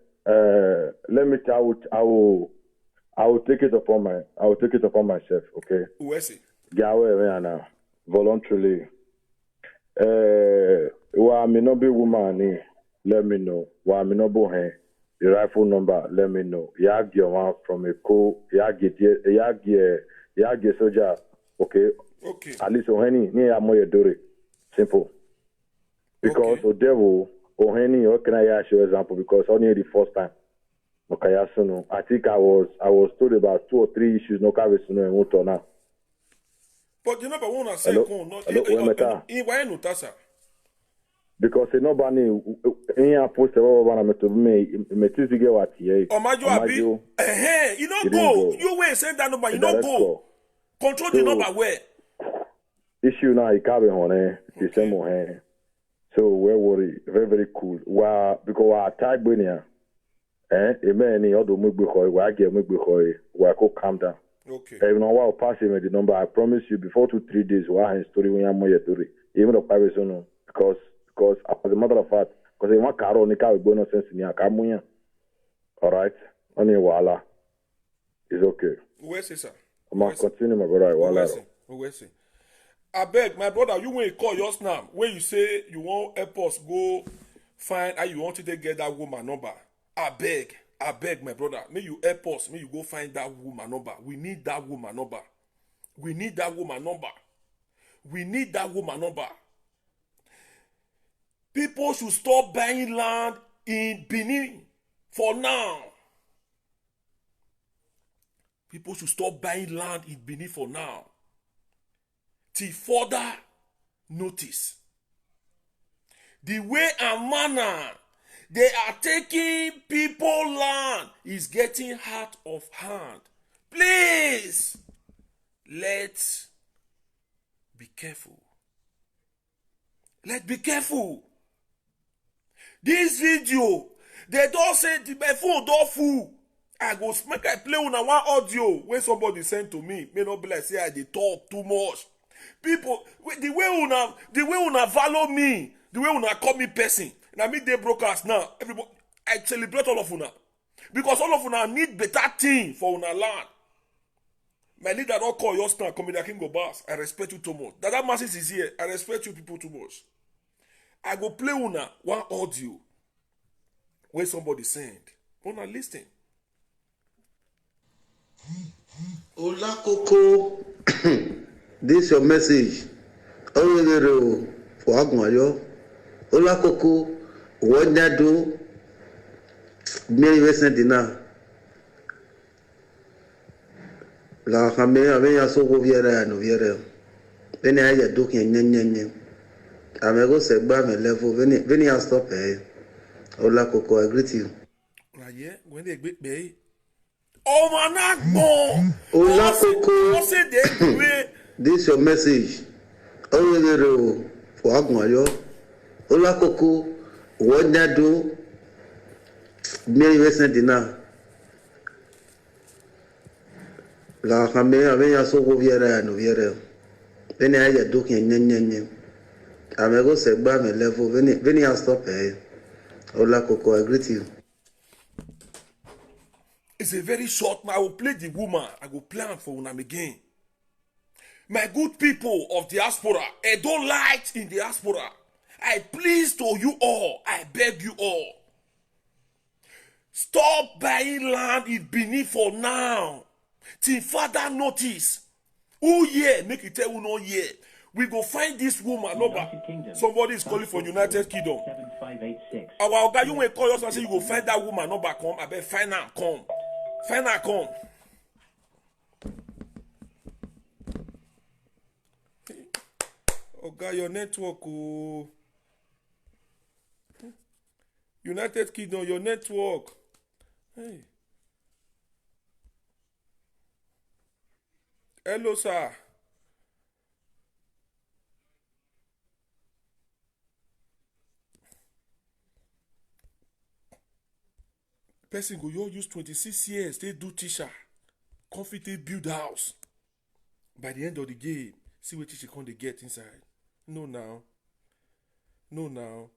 Let me tell you, I will take it upon myself, okay? Who is it? Gawe voluntarily. Wa me no be woman, let me know. Wa me no bo hen. The rifle number, let me know. Ya give one from a co. Ya get soldier, okay? Okay. At least oheni ni amoye dore. Simple. Because Okay. o devil oheni o can I show example because only the first time. Okay, no. I think I was told about 2 or 3 issues no carry no and what now. But you never want to say Hello? Hello, why no tasa? Because nobody in post over me to get what here. Omajo abi. You no You didn't go. go. You wait send that number, you The no direct go. call. Control the So- number where? Issue now he carry on the same one. So we're worried. Very, very cool. Well, because our tag bunya amen ni odo mugbe khoy wa get mugbe khoy wa ko calm down. Okay. Even on what pass him the number, I promise you before 2-3 days, why his story when you're more story. Even the private zone, because as a matter of fact, because they want caro nika with bonus sense in your kamuya. All right, only wala. It's okay. Where is sir? I'm gonna continue, my brother. Wala. Where is I beg my brother, you when you call yours now, when you say you want help us go find how you want to get that woman number. I beg my brother, may you help us, may you go find that woman number. We need that woman number. We need that woman number. We need that woman number. People should stop buying land in Benin for now. People should stop buying land in Benin for now. Till further notice. The way and manner they are taking people land is getting out of hand. Please, let's be careful. Let's be careful. This video, they don't say the phone don't fool. I go make I play on one audio when somebody sent to me. May not be like say I they talk too much. People, the way una follow me, the way una call me person. Now me they broadcast now. Everybody, I celebrate all of una because all of una need better thing for una land. My leader don't call your stand, come in the King of Bass. I respect you too much. That masses is here. I respect you people too much. I go play una one audio where somebody send. Una listen. Ola Koko, this your message. Oh, for Agmayo. Ola Koko, what that do? Mary Western dinner. La Hamea, when I saw Viera and Viera. Then I had a duke and Yen. Amego Segba, my level, Vinny, I'll stop, eh? Ola Coco, I greet you. Yeah, when they greet me. Oh, man, no. Ola Coco. What's it there? This your message. Oh, for Agmayo. Ola Coco, what that do? Mary Western dinner. La Camera, Avena so Viera and Viera. Then I had looking Yen. Amego Segba, my level, Vinny, I'll stop, eh? Ola Coco, I greet you. It's a very short. I will play the woman. I will plan for Unam again. My good people of diaspora, I don't like in diaspora. I please to you all. I beg you all. Stop buying land in Benin for now. Till further notice. Oh yeah, make it tell you no yeah. We go find this woman. Number. Somebody is calling for United Kingdom. 7586. Our guy, you will call us and say you go find that woman. Number come. I bet find her come. Find her come. Oh God, your network. Oh. United Kingdom, your network. Hey. Hello, sir. Person go you use 26 years, they do teacher. Confident build house. By the end of the game, see what teacher can they get inside. No now. No now.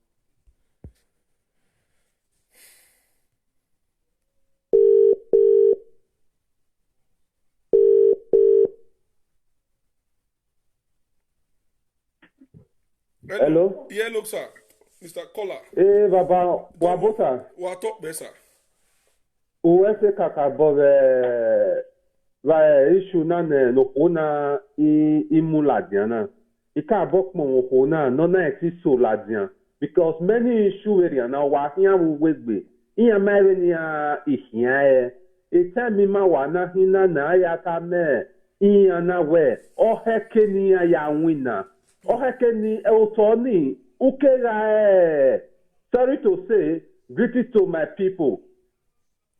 Hello? Yeah, look, sir. Mr. Kola. Eh, Baba, Wabota. What talk better? Uwese kakabove va issue na no kona imuladiana. Ika bok mo kona no na so ladian because many issue area na wa hia wegbe. Iya mere ni a ihia e tell ma wa na hina na ya ta me iya na we o heke ni ya wina. O heke ni eutoni ukega sorry to say greeting to my people.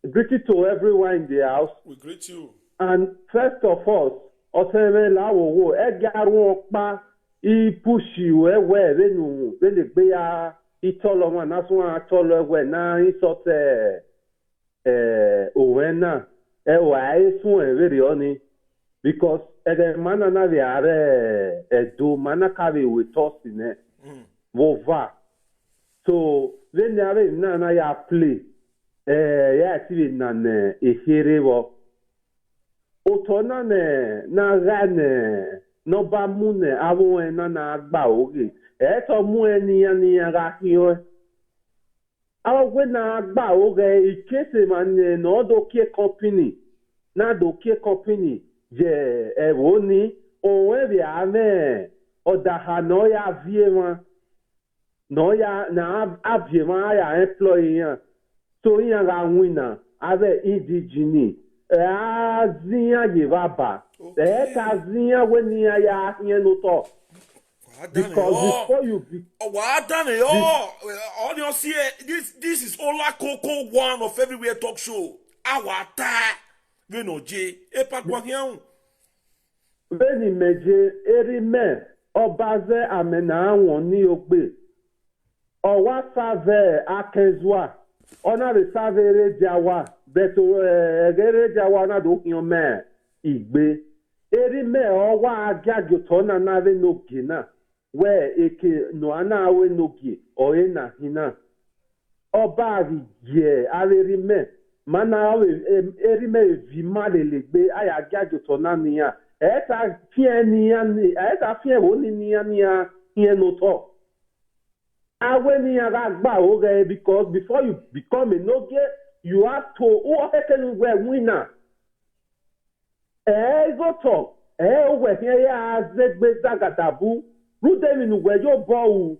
Greeting to everyone in the house. We greet you. And first of all, Oseme Lawo, Egaru Okpa, Ipushi, where Renu, Renegbeya, Itoloman, that's one I told her when I thought Owena, Ewa, very only because the man and I are do manakavi with us in it. Vova. So then there is none I play. Ya tivi na ne eherewo otona ne na gane no ba mu ne awon na agba oge to mu eni ya ga hiyo awo na agba oge ikese man no do ke company na do ke company je ewo ni owe bi ame oda ha no ya vie ma no ya na avie ma ya employee so in a winner, ave indigene, Azia Givaba, the Kazia when ya no talk. Because before you be what done it all you see this is Ola Coco one of everywhere talk show. Our ta Veno J Epakwahian. Veni meje erime obaze amena won ni ogbe. Owa save akezwa. Ona the savere jawa beto egere jawa na do kiome igbe eri me owa agago to na na ve no gina we eke no ana we no gi o na hina oba ri je areri me mana eri me vi malelebe aya agago to na niya eta fie niya ni eta fie wo ni niya hie no to because before you become a noge, you have to winner. Go talk. Over here, Zegbe Zagatabu, root them in where your bow.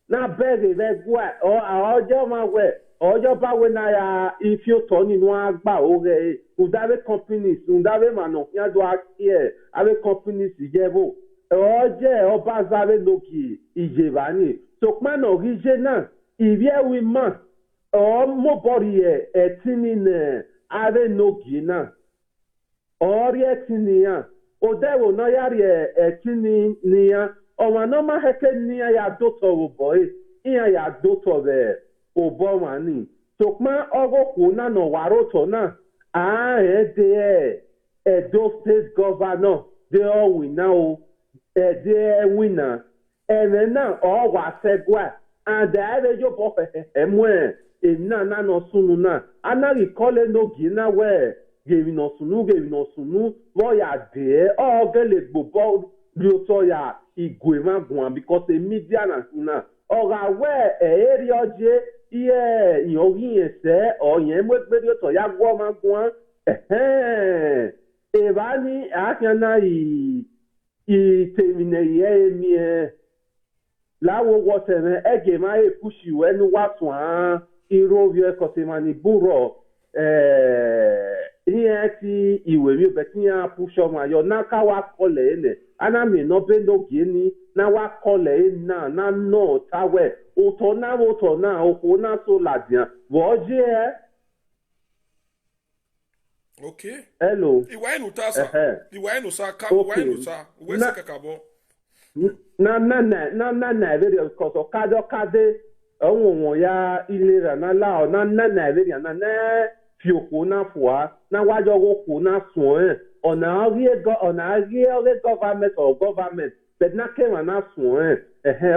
Now, beg it, or our German way, or your bow if you turn in one bow, would have companies, would have a man of Yadwak here, have companies, Jevo. oje obazave noki ijevani sokman orije na ivie wima o mobori etini ne ave noki na ori etini ya odewo no yari etini ni ya ọma nọma heke niya ya doto boy iya ya doto be obo wani sokman ogokwu na no waroto na de Edo State Governor they all win now they winner and now all was said what and the other job of emwe na no sunu na anari call no gina where giving no sunu boy ya de all gele gbobo lioto ya igwema gwan because the media na ora where area je iye yogi ese o yen mo gbe lioto ya gwo ma gwan Evani akana termine ye mi lawo wotene ege ma e pushi wenu watwa irovie kosemani buro ihe ti iwe mi betia pusho ma yo naka wa kole ene ana mi no bendo gini na wa kole na no tawe oto na oko na so ladian woje Okay. Hello. Iwa enu tasa. Iwa enu sa ka. Iwa enu sa. Uwe se kakabo. Na very because okade onwo ya ilera na la na very na fioko na fua na wajo wo na sun ona rie government or government but na kema na sun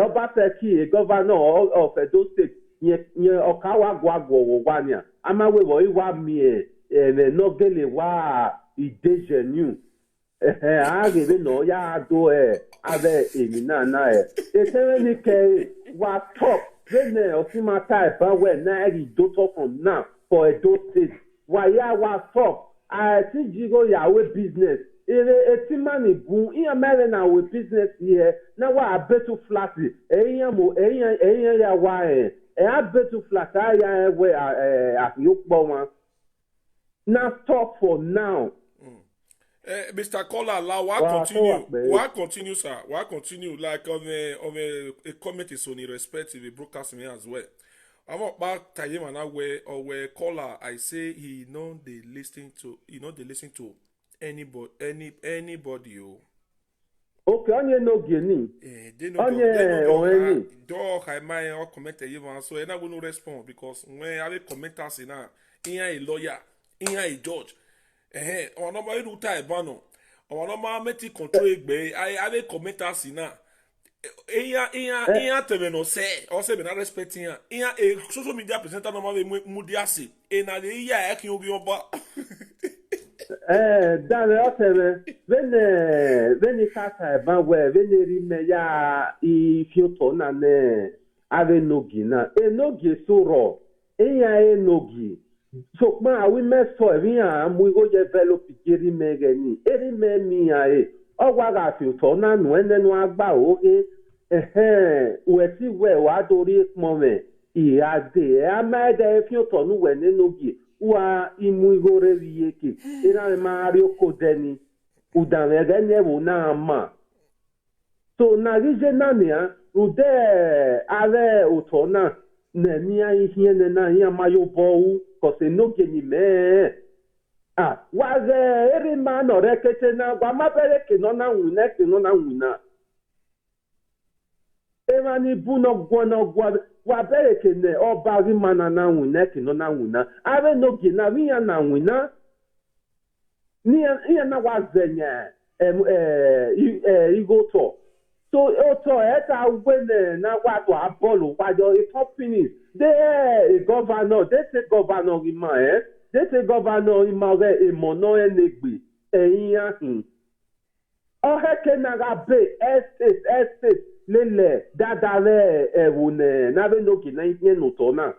oba ki governor of Edo State ye okawa gwagwo wania amawe wo iwa mi nogele wa idejenu agebe no ya do ave emina na etere ni ke wa top then osima type we na ri do top from now for Edo State wa ya wa top ti jigo ya we business etimani bu iya mere na we business here na wa abetu flat eyan ya wa abetu flat ya we ayokpo wan. Now stop for now. Mr. Kola, why continue, sir? Why continue? Like on a comment is only respect to the broadcast me as well. I'm about time and where Kola, I say he know they listen to anybody. Okay, onye no gini. Onye dog I might or comment even so and I will not respond because when I comment us in a lawyer. Iyan a judge on no ma do ta bano on no ma meti control egbe I commenter sina iyan teme no say o say me na respect iyan a social media presenter no ma mudiase e na le iya e kin obi oba dale o teme veni kata ban we veni ri me ya I fioto na ne ave nogi na nogi soro iyan nogi so ma we me so evian mu go je develop iri megeni eri me mi ae ogwa ga fi to na nu enenu agba oge we ti we wa dori pon me iade amade fi to nu we nenogi wa imu igore wiyeke ira ma ri okodeni udan ege ne wo na ma so na rije na ni ude are utona na ni ihe na ya mayo bowu kose no geni me waze eri ma no rekete na gwa mabere ke no na nwuna ema ni bu no gwa wa bere ke ne oba ri mana na nwuna ke no na nwuna ave no geni na wi ya na nwuna ni ya na wazenya igoto so oto eta wene na wato abolu wajo a top finish they governor imare emono enegbe eyin ahin o heke na gabe estate lele dadare ewune na be no ki na yin no to na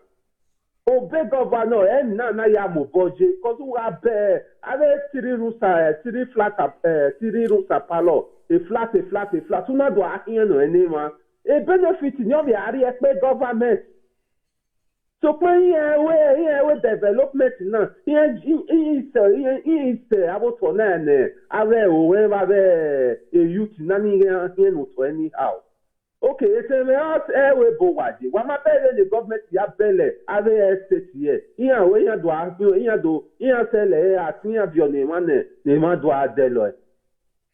obe governor na ya mo boje cause we have ave three flat palo a flat una do ahin no enema a benefit ni o be ari e pe government So we development now. Is about for nine. A youth nani here no to anyhow. Okay, it's a we bowaji. Wa ma bele the government ya bele ave estate here. Here we ya do sele atinya bio ne ma do adelo.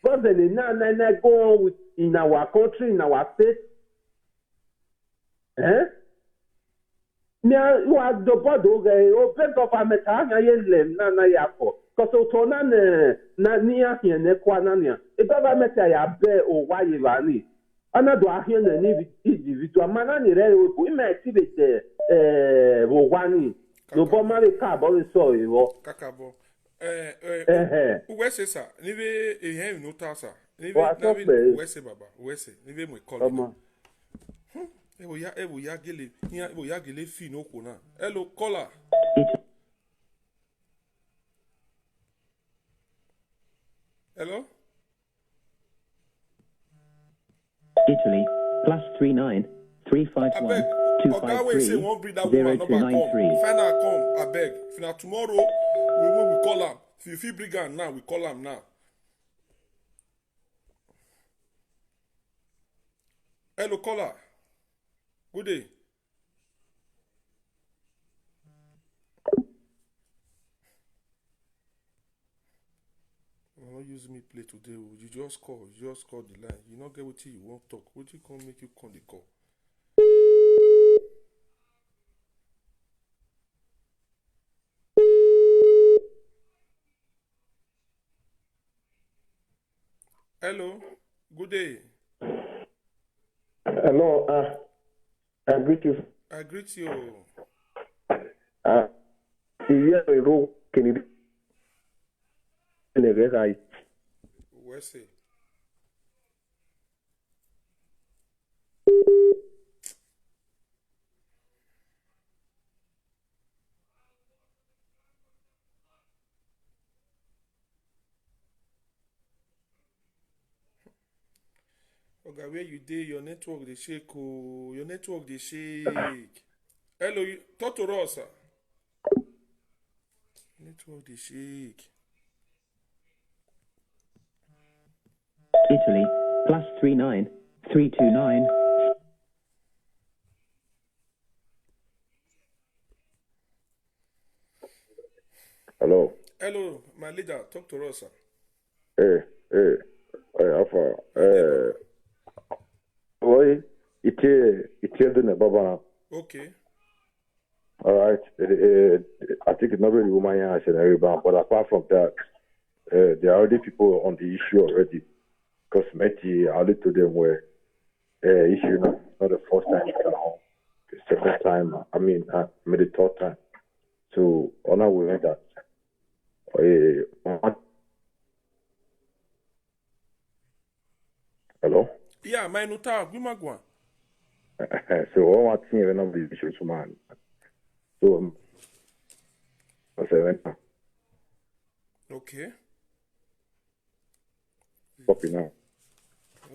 But then na go on with in our country, in our state. Now you are the body open government anya yelem na yako. Because utona na niya here ne kwanania. The government ya be o wa yivani. Ana do ahia na ni individual mana ni re we may activate wo wani. No bo mari ka bo so iwo. Kakabo. Uwese sa. Nive ehe no ta sa. Nive uwese baba. Uwese. Nive mo call. Ebo ya gele fi no kona. Hello, caller. Hello? Italy, +39 351 253 0293. Find out come, I beg. Now tomorrow we will call him. If you bring him now, we call him now. Hello, caller. Good day. Not use me play today. You just call the line. You not get what you want talk. What you can make you call the call. Hello, good day. Hello, I greet you. I greet you. Here we go. Can you? Where's it? Okay, where you dey? Your network dey shake. Oh, your network dey shake. Hello, talk to us, sir. Network dey shake. Italy, +39 329. Hello. Hello, my leader. Talk to us, sir. Hey, Alpha. Oi, it's the Baba. Okay. All right. I think it's not really woman and everybody, but apart from that, there are already people on the issue already. Because Meti, I already told them where issue not the first time you come home, the second time. I mean the third time. So on our way that. Hello. Yeah, my nota, Gumagua. So all my team are not the issues, man. So I said, okay. Copy now.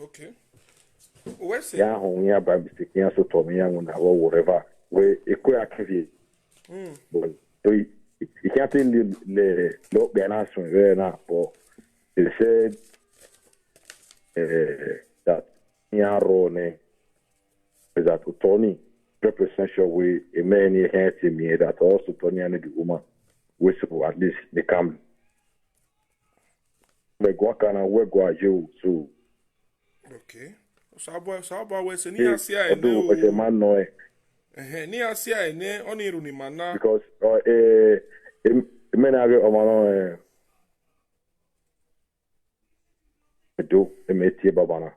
Okay. Where's it? Yeah, on here by mistake, yeah, so Tommy, young or whatever. Where it could actually. But so you can't tell the look the announcement there now, but they said that Yarone is that Tony represents way a man here to me that also Tony and the woman, which at least they come. Megwakana wegwa you so. Okay. So about we say ni asia ene o. Odo man no ni asia ene oniru ni mana. Because menage omano do emetie babana.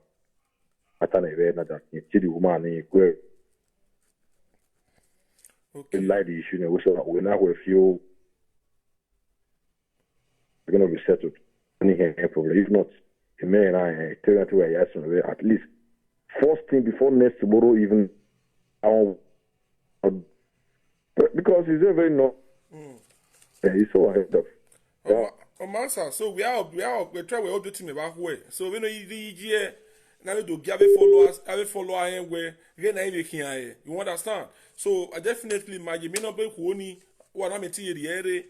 Atana eve na that ni chidi woman ni kwe. Okay. Like the issue we so we now we feel we're going to be settled. Any problem. If not, the man and I tell you to a at least first thing before next tomorrow even because he's very no he's so ahead of Mansa, so we try we all do team about where. So we know you Now you do give followers, have follower where again I here. You understand? So I definitely imagine me not be who only what I'm telling you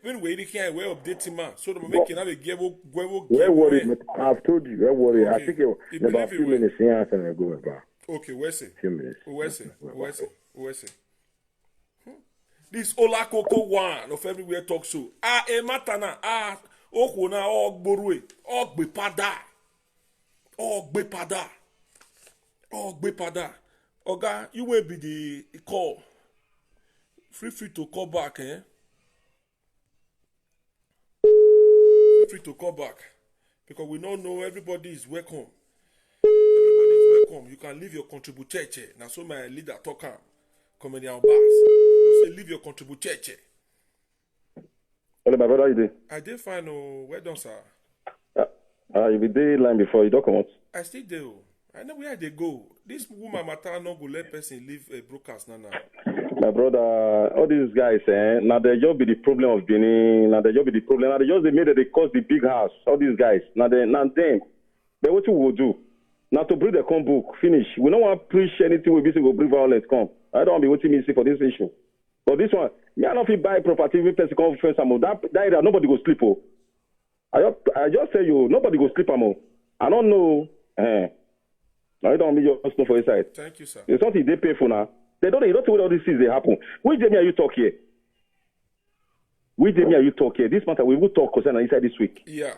when we can we update him so that make have a give Where worry, I've told you, where worry. I think it about a few minutes here and go about. Okay, where's it? Few minutes. Where's it? This Ola Coco one of everywhere talk show. Matana, Okuna, Ogborue, Ogbepada. Oga, you will be the call. Free to call back, eh? Free to call back. Because we don't know everybody is welcome. Everybody is welcome. You can leave your contribution. Now, so my leader talk comedy on bass. You say leave your contribution. Hello, my brother, how you doing? I did find well done, sir. You be there line before you don't come out. I still do. I know where they go. This woman matter no go let person leave a broadcast now. My brother, all these guys, now they just be the problem of Benin. Now they just be the problem. Now they just made that they cause the big house. All these guys. Now them. Then what you will do? Now to bring the come book, finish. We don't want to preach anything we will bring violence come. I don't want to be waiting me see for this issue. But this one, me I don't feel buy property with person come first some that area nobody go sleep. Oh. I just tell you, nobody go sleep among. I don't know. I don't mean just know for your side. Thank you, sir. It's something they pay for now. They don't know what all these things they happen. Which Jamie are you talk here? Which Jamie are you talk here? This matter we will talk concerning inside this week. Yeah.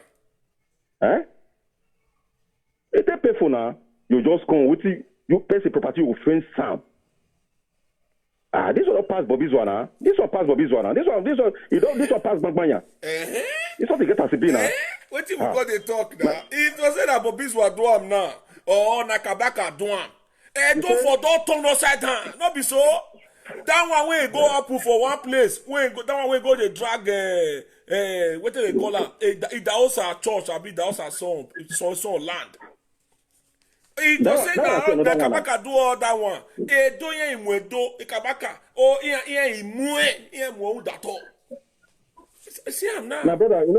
If they pay for now, you just come with you pay the property you friend Sam. This one pass Bobby's one, huh? This one pass Bobby's one, huh? This one pass Bagbanya. This one to get us a bin, What if we got the talk now? It was said that Bobby's were doing now. Or Nakabaka doing. Don't for don't turn upside down. Not be so. That one way go up for one place. That one way go they drag what do they call that? It also a church, I be that also some land. It was said that Nakabaka do all that one. Do ye imwedo Nakabaka. Oh ye imwe that all. See I'm now. My brother, you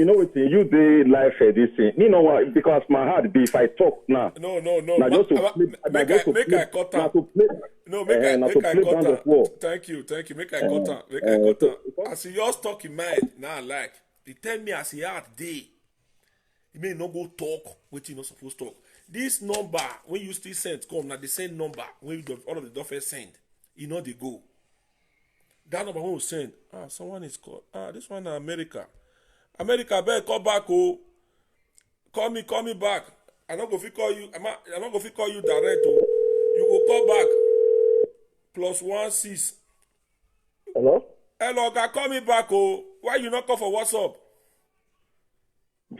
know what you did life for this thing. You know what? Because my heart be if I talk now. No. Now just to make I cut out. Make I cut out. Thank you. Make I cut out. As he just talk in mind, now like he tell me as he heart day. He may not go talk what you not supposed to talk. This number when you still send come now the same number when all of the doctors send. You know they go. That number when we send, someone is called. This one America. America, better call back. Oh, call me back. I'm not gonna call you. I'm not gonna call you direct. Oh, you go call back. +16. Hello, guy, call me back. Oh, why you not call for WhatsApp?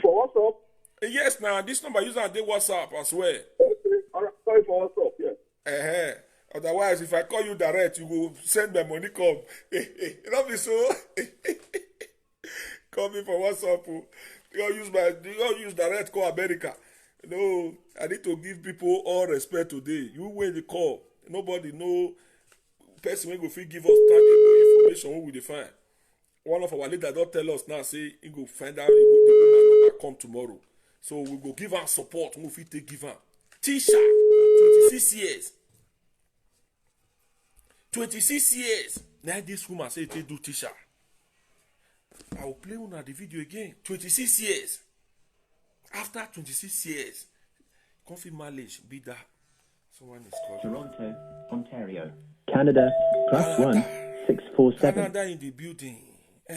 For WhatsApp? Yes, now this number using on the WhatsApp. I swear. Okay, alright, sorry for WhatsApp. Yeah. Otherwise, if I call you direct, you will send my money come. You know me so. Call me for WhatsApp. You don't use direct call America. No, I need to give people all respect today. You win the call. Nobody know person will go fit give us tangible information who will define. One of our leaders don't tell us now, say he go find out the woman number come tomorrow. So we go give her support. We fit take give her. Tisha, 26 years. 26 years. Now this woman say they do Tisha. I will play on the video again. 26 years. After 26 years, confirm marriage be that someone is called Toronto, Ontario, Canada, +1 647. Canada in the building. You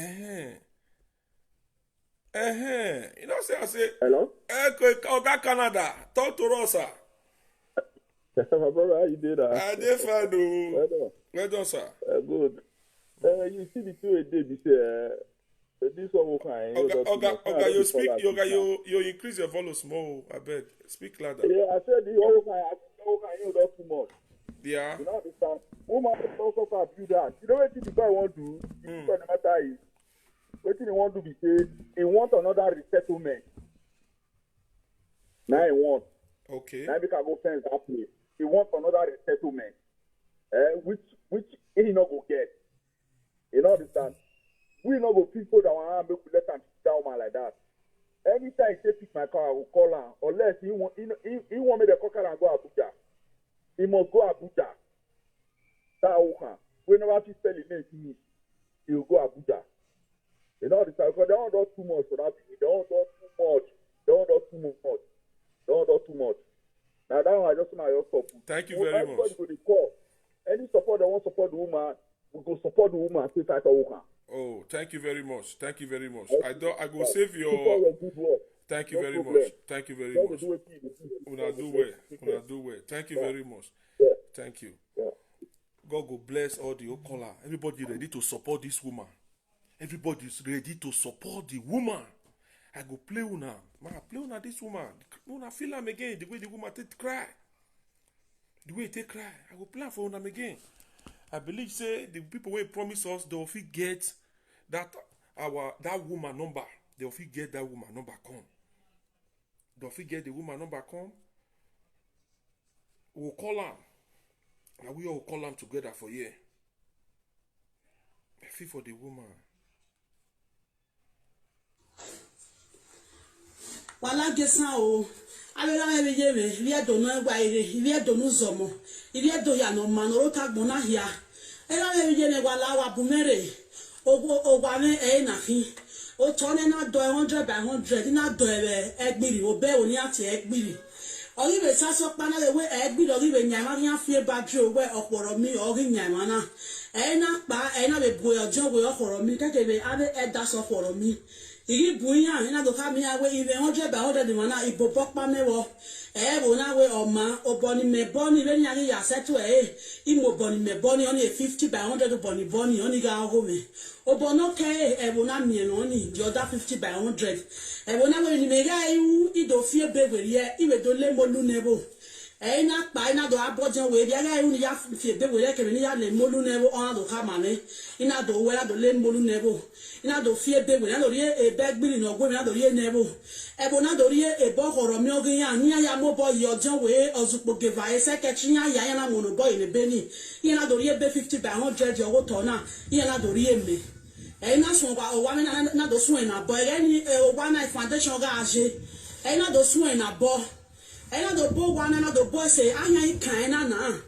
know, say I say. Hello. Oga Canada, talk to us, sir. My brother, how you did that? I did fine, well done, sir. Good. You see the two a day, this one will find. Oga, you speak. You increase your volume small. I beg. Speak louder. Yeah, I said the whole kind. You don't too much. Yeah. You know understand? Woman also can do that. You know what the guy want to do? The matter is, what he want to be said, he want another resettlement. Now he want. Okay. Now we can go fence that place. He wants another resettlement, which he not go get. You know understand? We not go people that want to make let them sit down man like that. Anytime he pick my car, I will call him. Unless he want me to call and go Abuja. He must go Abuja. That Oka. Whenever he spell his name finish, he will go Abuja. You know, because they don't do too much for that. They don't do too much. They don't do too much. They don't do too much. Now that one I just want to stop. Thank you very much. Everybody will call. Any support that want to support the woman, we go support the woman and say fight a Oka. Oh, thank you very much. Thank you very much. I go save People your. will good work. Thank you No very problem. much. Thank you very Don't much. do it, please. Una do well. Una do well. Thank you very much. Yeah. Thank you. Yeah. God go bless all the Okola. Everybody ready to support this woman. Everybody is ready to support the woman. I go play una. Man, I play una this woman. Una feel am again. The way the woman take cry. The way they cry. I go play am for una again. I believe say the people wey promise us they will fit get that woman number. They will fit get that woman number come. They will fit get the woman number come. We'll call am. And we all call am together for here. I feel for the woman. Wala gesan o. Alela me yeme, iye do no gba ire, iye do no zomo. Iye do ya no manoro tagbon na hia. Ela me yeme wala wa bumere. Ogba me e na fin. O to ne na do 100 by 100 na do egbiri obe oni ati egbiri. Ori be saso pana le we egbiri ori be nyama ri afie battery owe oporo mi ori nyama na. E na pa e na be boyo jo we oporo mi keke be ade e da so oporo mi. Igi bunya ina do ka mi awe ibe 100 by 100 mana ibo pokpa mewo e bo na we oma oboni me boni be nya ya setu imo boni me boni oni 50 by 100 boni boni oni ga ho me obono ke e bo na mi no ni the other 50 by 100 e bo na we ni me ga iwu ido fie begweri e iwe do le molu nebo e na pa ina do abojan we bia ga iwu ni ya fie begweri ke ni ya le molu nebo ona do ka mame ina do we la do le molu nebo ina do fie be we na do rie e begbiri no gwe na do rie nebo e bo na do rie e bo horo mi ogin ya ni ya mo bo yi ojan we ozupo geva e secretary ya na mo no boy le beni ina do rie be 50 by 100 yo to na ina do rie me e na so wa o wa me na do so na bo e ni o wa na foundation ga age e na do so na bo e na do bo wa na do bo se anya ikan na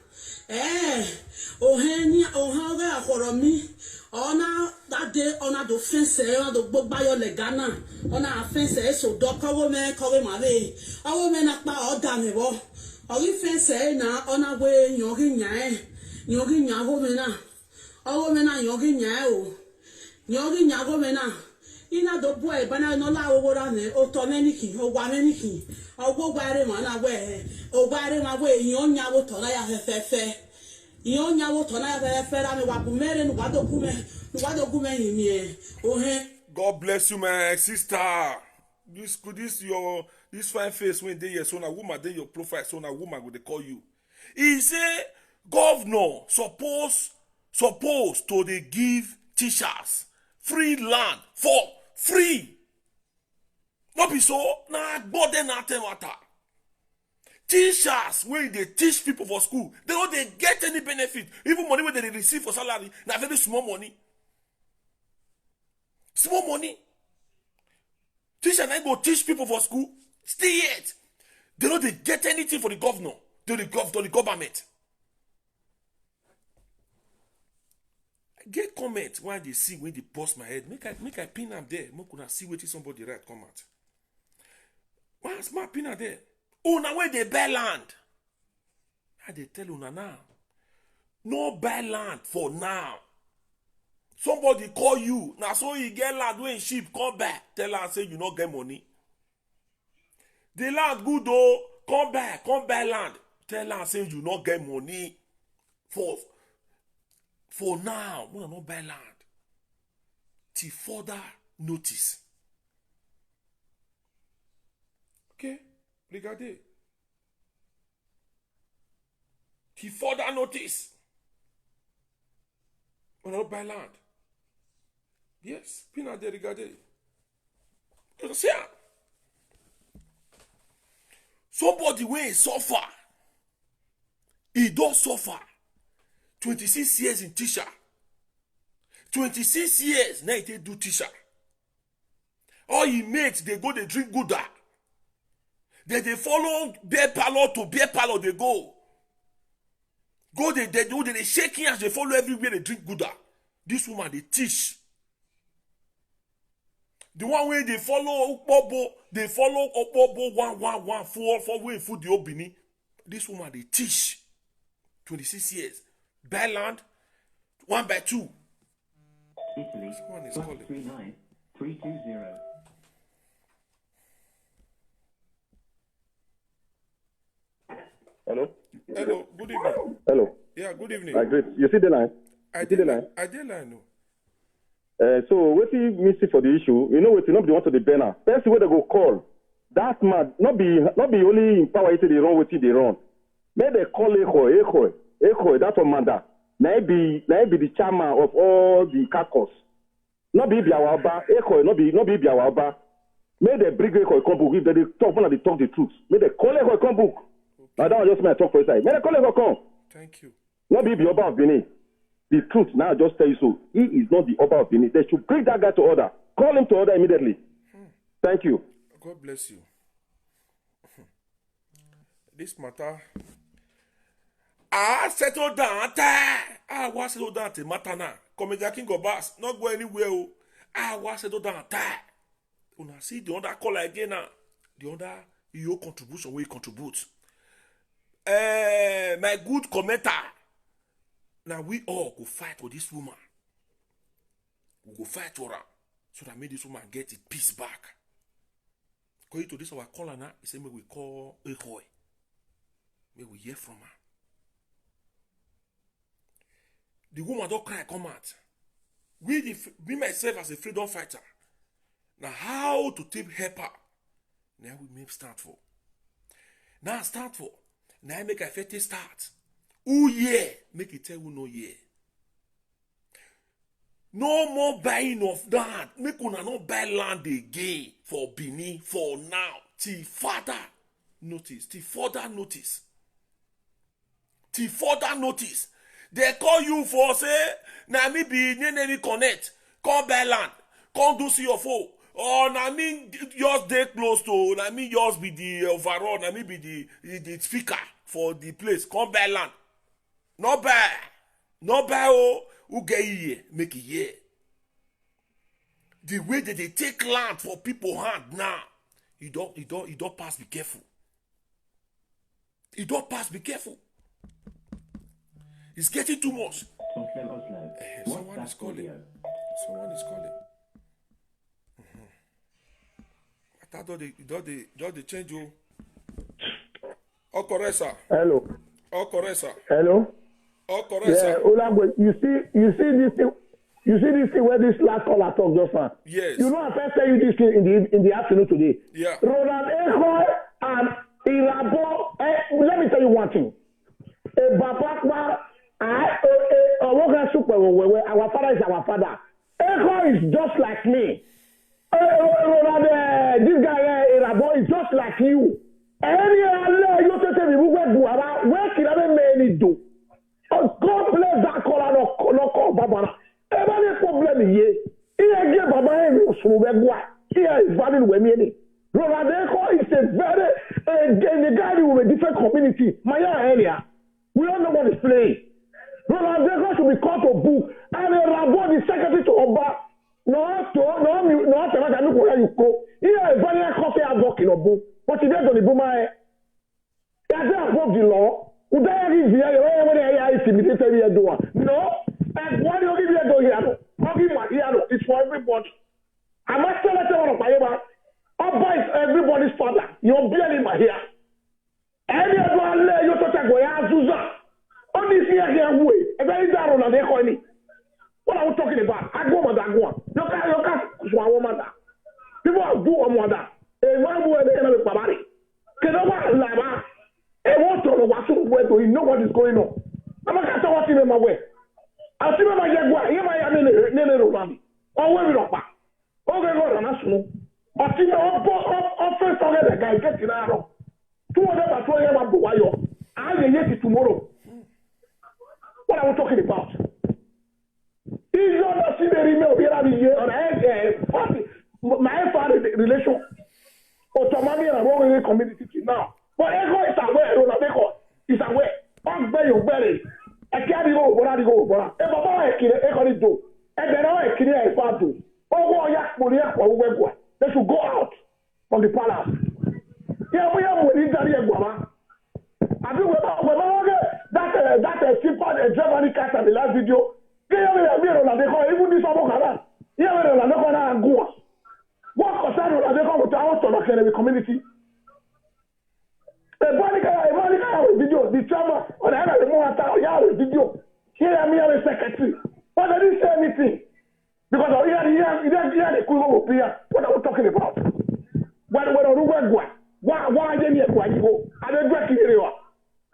o he ni o ha ga horo mi ona that day ona do fence ona do gbogba yo le Ghana ona fence so do kowo me ma we owo me na pa oda me wo ori fence na ona we yogi nya ho me na owo me na yogi nya o yogi nya go me na ina do boy bana no la owo ra ne o to me niki o gwa me niki owo gwa re ma na we o gwa re ma we yon nya wo to la ya fe God bless you, my sister. This fine face when they hear so na woman, then your profile so na woman will they call you. He say governor supposed to they give teachers free land for free. Not be so na bode na temata. Teachers, when they teach people for school, they don't they get any benefit. Even money when they receive for salary, na very small money. Small money. Teachers now go teach people for school, still yet. They don't they get anything for the governor, to the government. I get comment when they see when they bust my head. Make I pin them there. Make una see what somebody write comment. What's my pin there? Una wey dey buy land. I dey tell una now. No buy land for now. Somebody call you. Now so you get land wey sheep come back. Tell am say you no get money. The land good though. Come buy land. Tell am say you no get money. For now, una no buy land. Till further notice. Okay? Regardez. He further notice. On not buy land. Yes, pina de regardez. You see, somebody wey suffer. He don't suffer. 26 years in teacher. 26 years now he do teacher. All his mates, they go, they drink Gouda. They follow beer parlor to beer parlor, they go. Go, they shake hands, they follow everywhere, they drink Gouda. This woman, they teach. The one way they follow Okpobo 1 way food the Obini. This woman, they teach. 26 years. Berland, 1x2. Italy, This one is calling. 39 320. Hello? Hello, good evening. Hello. Yeah, good evening. Great. You see the line? I You see the line? did line, no. So what you miss it for the issue? You know what? Nobody want to the banner. First way they go call. That man not be only in power to the run what they run. May they call Echo. That's a man that. Now be the chairman of all the caucus. Not be our Oba. Echo not be our Oba. May they bring Echo come book if they talk when they talk the truth. May they call Echo come book. I don't just may talk for a side. May they call Echo come. Thank you. Not be the Oba of Benin. The truth now, I just tell you so. He is not the Oba of Benin. They should bring that guy to order. Call him to order immediately. Thank you. God bless you. This matter. Settle down. I was settle down to matter now. Commander King of Bass, not go anywhere. I was settle down. When I see the other call again now, the other your contribution will contribute. My good commenter. Now we all go fight for this woman. We go fight for her so that make this woman get its peace back. Going to this our caller now, he said, may we call Ehoy. May we hear from her. The woman don't cry, come out. Me myself as a freedom fighter. Now how to take help her? Now we make start for. Now start for. Now I make a 50 start. Who yeah? Make it tell you no yeah. No more buying of that. Make una not buy land again for Benin for now. Till further notice. They call you for say, na me be any connect. Come buy land. Come do CFO. Or na me yours dey close to. Na me yours be the overall. Na me be the speaker for the place. Come buy land. No buy. Oh, who get here? Make it here. The way that they take land for people hand now, you don't pass. Be careful. Be careful. It's getting too much. Someone is calling. I thought they change you. Oh, correct, sir. Hello. Oh, correct, sir. Hello. Oh, correct, Yeah, sir. Olagwe, you see this thing. You see this thing where this last caller talk just now. Yes. You know I first tell you this thing in the afternoon today. Yeah. Ronald Ehoy and Irabo. Let me tell you one thing. Our father is our father. Ehoy is just like me. Ronald, this guy Irabo is just like you. Any other you say we where can I make do? God bless that caller no call Baba. Every problem here. Here give Baba here is valid with me. Ronald Ehoy is a very the guy with a different community. My area. We don't know what is playing. Ronald Ehoy should be called to book and Rabo the secretary to Oba. No, you go. Here is very coffee advocate in Obu. But he does on the boomer. That's above the law. No, and why do you give you a door here? It's for everybody. I must tell you what Oba is everybody's father. You're barely my here. Everyone lay you to take away Azusa. Only see here way. And then is down on the economy. What are we talking about? I go with that one. You can't swallow mother. People do a mother. A man who is a babari. Can no one lava? A water or what you know what is going on. I'm not going to watch him in my way. I'll see my jaguar. Here I am in the Romani. Or where we don't back. Okay, go on, that's no. But you know, first of all, the guy gets in arrow. 200 or 200 of Buwayo. I'll get it tomorrow. What are we talking about? Is your not see the email here on the year on my father, relation. Automatically, and wrong in the community now. But Eko is aware, Ronald Eko is aware. On bury your belly. I can't go over, I go over. If I kill Eko do, and then I kill a father. Oh, Yak Moria or Webwa. They should go out from the palace. Yeah, we have with Italy Guama. I think that simple Germany cast in the last video. Even this one, what concern with our community? The video, the trauma, on the video. Here I am a secretary. But I didn't say anything. Because the what are we talking about? Why didn't you go? I don't get it.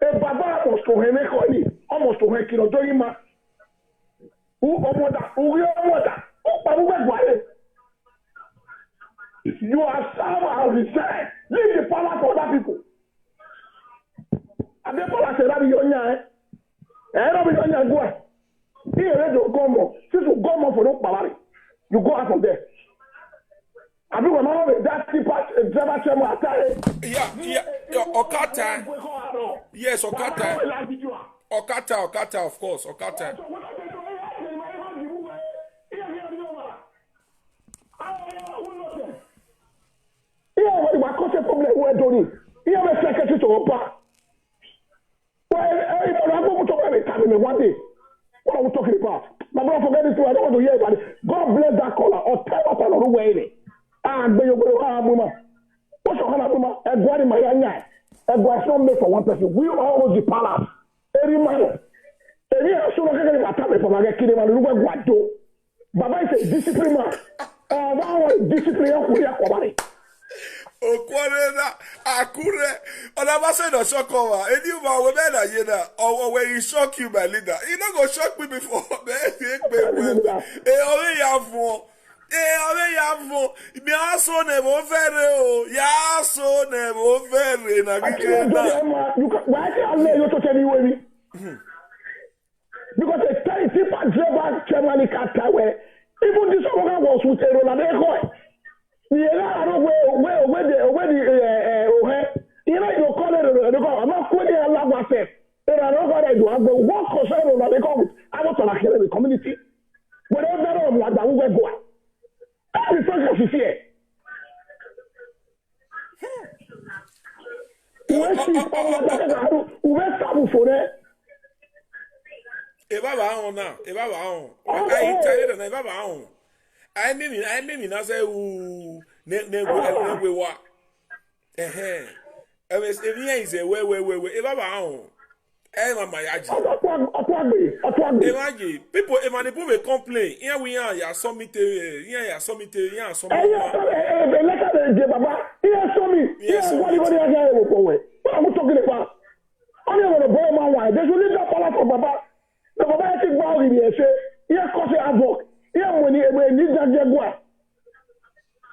A Baba almost to him, almost to him, doing my who you are somehow resigned. Leave the power for other people. And the power said, I don't go. Here, you go more. Since you go more for no power, you go out from there. I mean, when that driver chairman Yeah, Okata. Yes, Okata. Okata, of course, Okata. What cause a problem we're doing? You have a secretary to Opa. Well, I'm going to tell me one day. What are we talking about? My brother, forget this. I don't want to hear about it. God bless that caller or tell us another way. And you go, Mama. What's your hand, Mama? A guy in my eye. A guy is not made for one person. We all hold the palace. Every man. Every man should not get a time for my kid. Baba is a discipline man. Discipline. Okwarena akure onaba say no shock over any man we na ye na or when you shock you my leader you no go shock me before ore ya fun mi aso ne mo fere o ya so ne mo fere na gike na why can you to tell me we because a time people driver Germany car where even this one was with a roller they go. You know, you call it, I'm not quitting a love myself. And I know what I do. I'm the one concern on the comment. I want to kill the community. Whatever that I'm like, I will go. Every person is here. Where's Sabu for that? Eva on now. Eva on. I tell you that Eva on. I mean, I say, ne wa. If he is a way, if I'm on, Imagine people, if people complain, here we are, ya submit, ya submit. What are we talking about? Only on the boy man why. They should leave that power for Baba. The Baba is a ball in the say, here cause a havoc. Here when he needs that jaguar.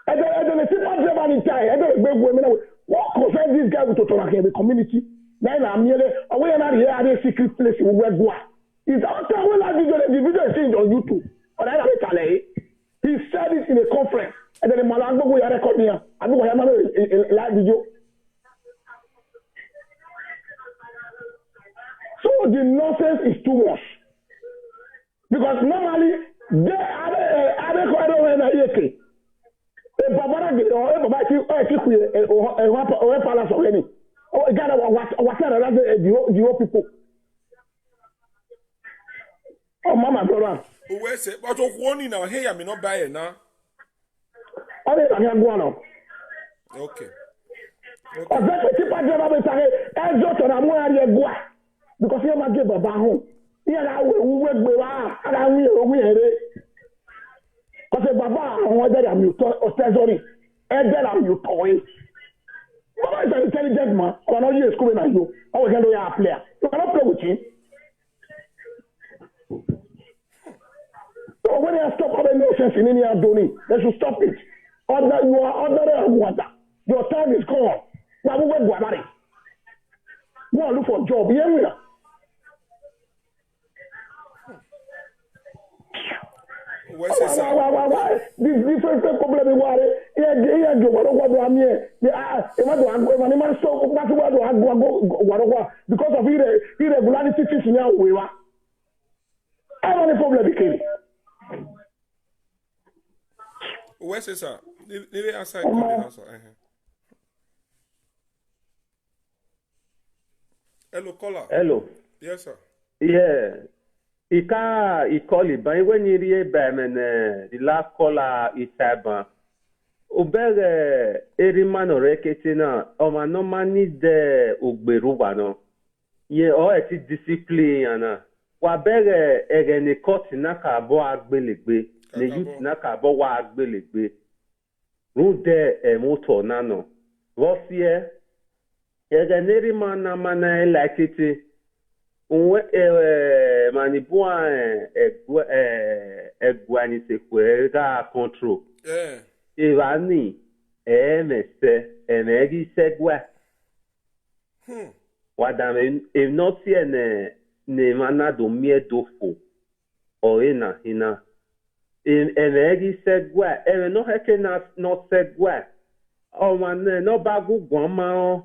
And then the people never in time. I don't know women. What concern this guy with the community? Then I'm nearly away and here at a secret place in Wegua. It's after when I video the video is seen on YouTube. Or I don't know. He said it in a conference. And then the Malango we are recording here. I don't have a live video. So the nonsense is too much. Because normally, they are quite aware that yeke. A Babara get or a Babaki or a palace of any. Or a guy whatever the whole people. Oh, Mama, brother. Where say, but warning now, hey, I may not buy it now. I don't know. Okay. Because you might give a home. Here I will work with and I will wear it. Because a Baba, whether I'm you or treasury, and then I'm you toy. Baba is an intelligent man, or not you schooling at you, or can do your player. You cannot play with him. So when they stop having no sense in any doing, they should stop it. Or that you are ordinary water. Your time is gone. Now we went to go and look for a job. Yeah, why? This different problem in water. iya do warokwa do amie ema do agbo ema ni man so ba ti wa do agbo warokwa because of irregularity fish nya wewa I want problem became where's it sir leave it outside the house hello caller hello yes sir yeah I call it by when you hear the last caller is Saban. Obere Eriman or Reketina, or my no man is the Ugberubano. Ye or a discipline, and Wabere again a court in Naka Boag Billigbe, the youth Naka Boag Billigbe. Rude a motor nano. Rossier again Eriman mana like it. Manibua egwani sekwe ga control Irani emese emegi segwa wadame not see ne mana do mie dofo o ina emegi segwa no heke na no segwa o man no bagu gwama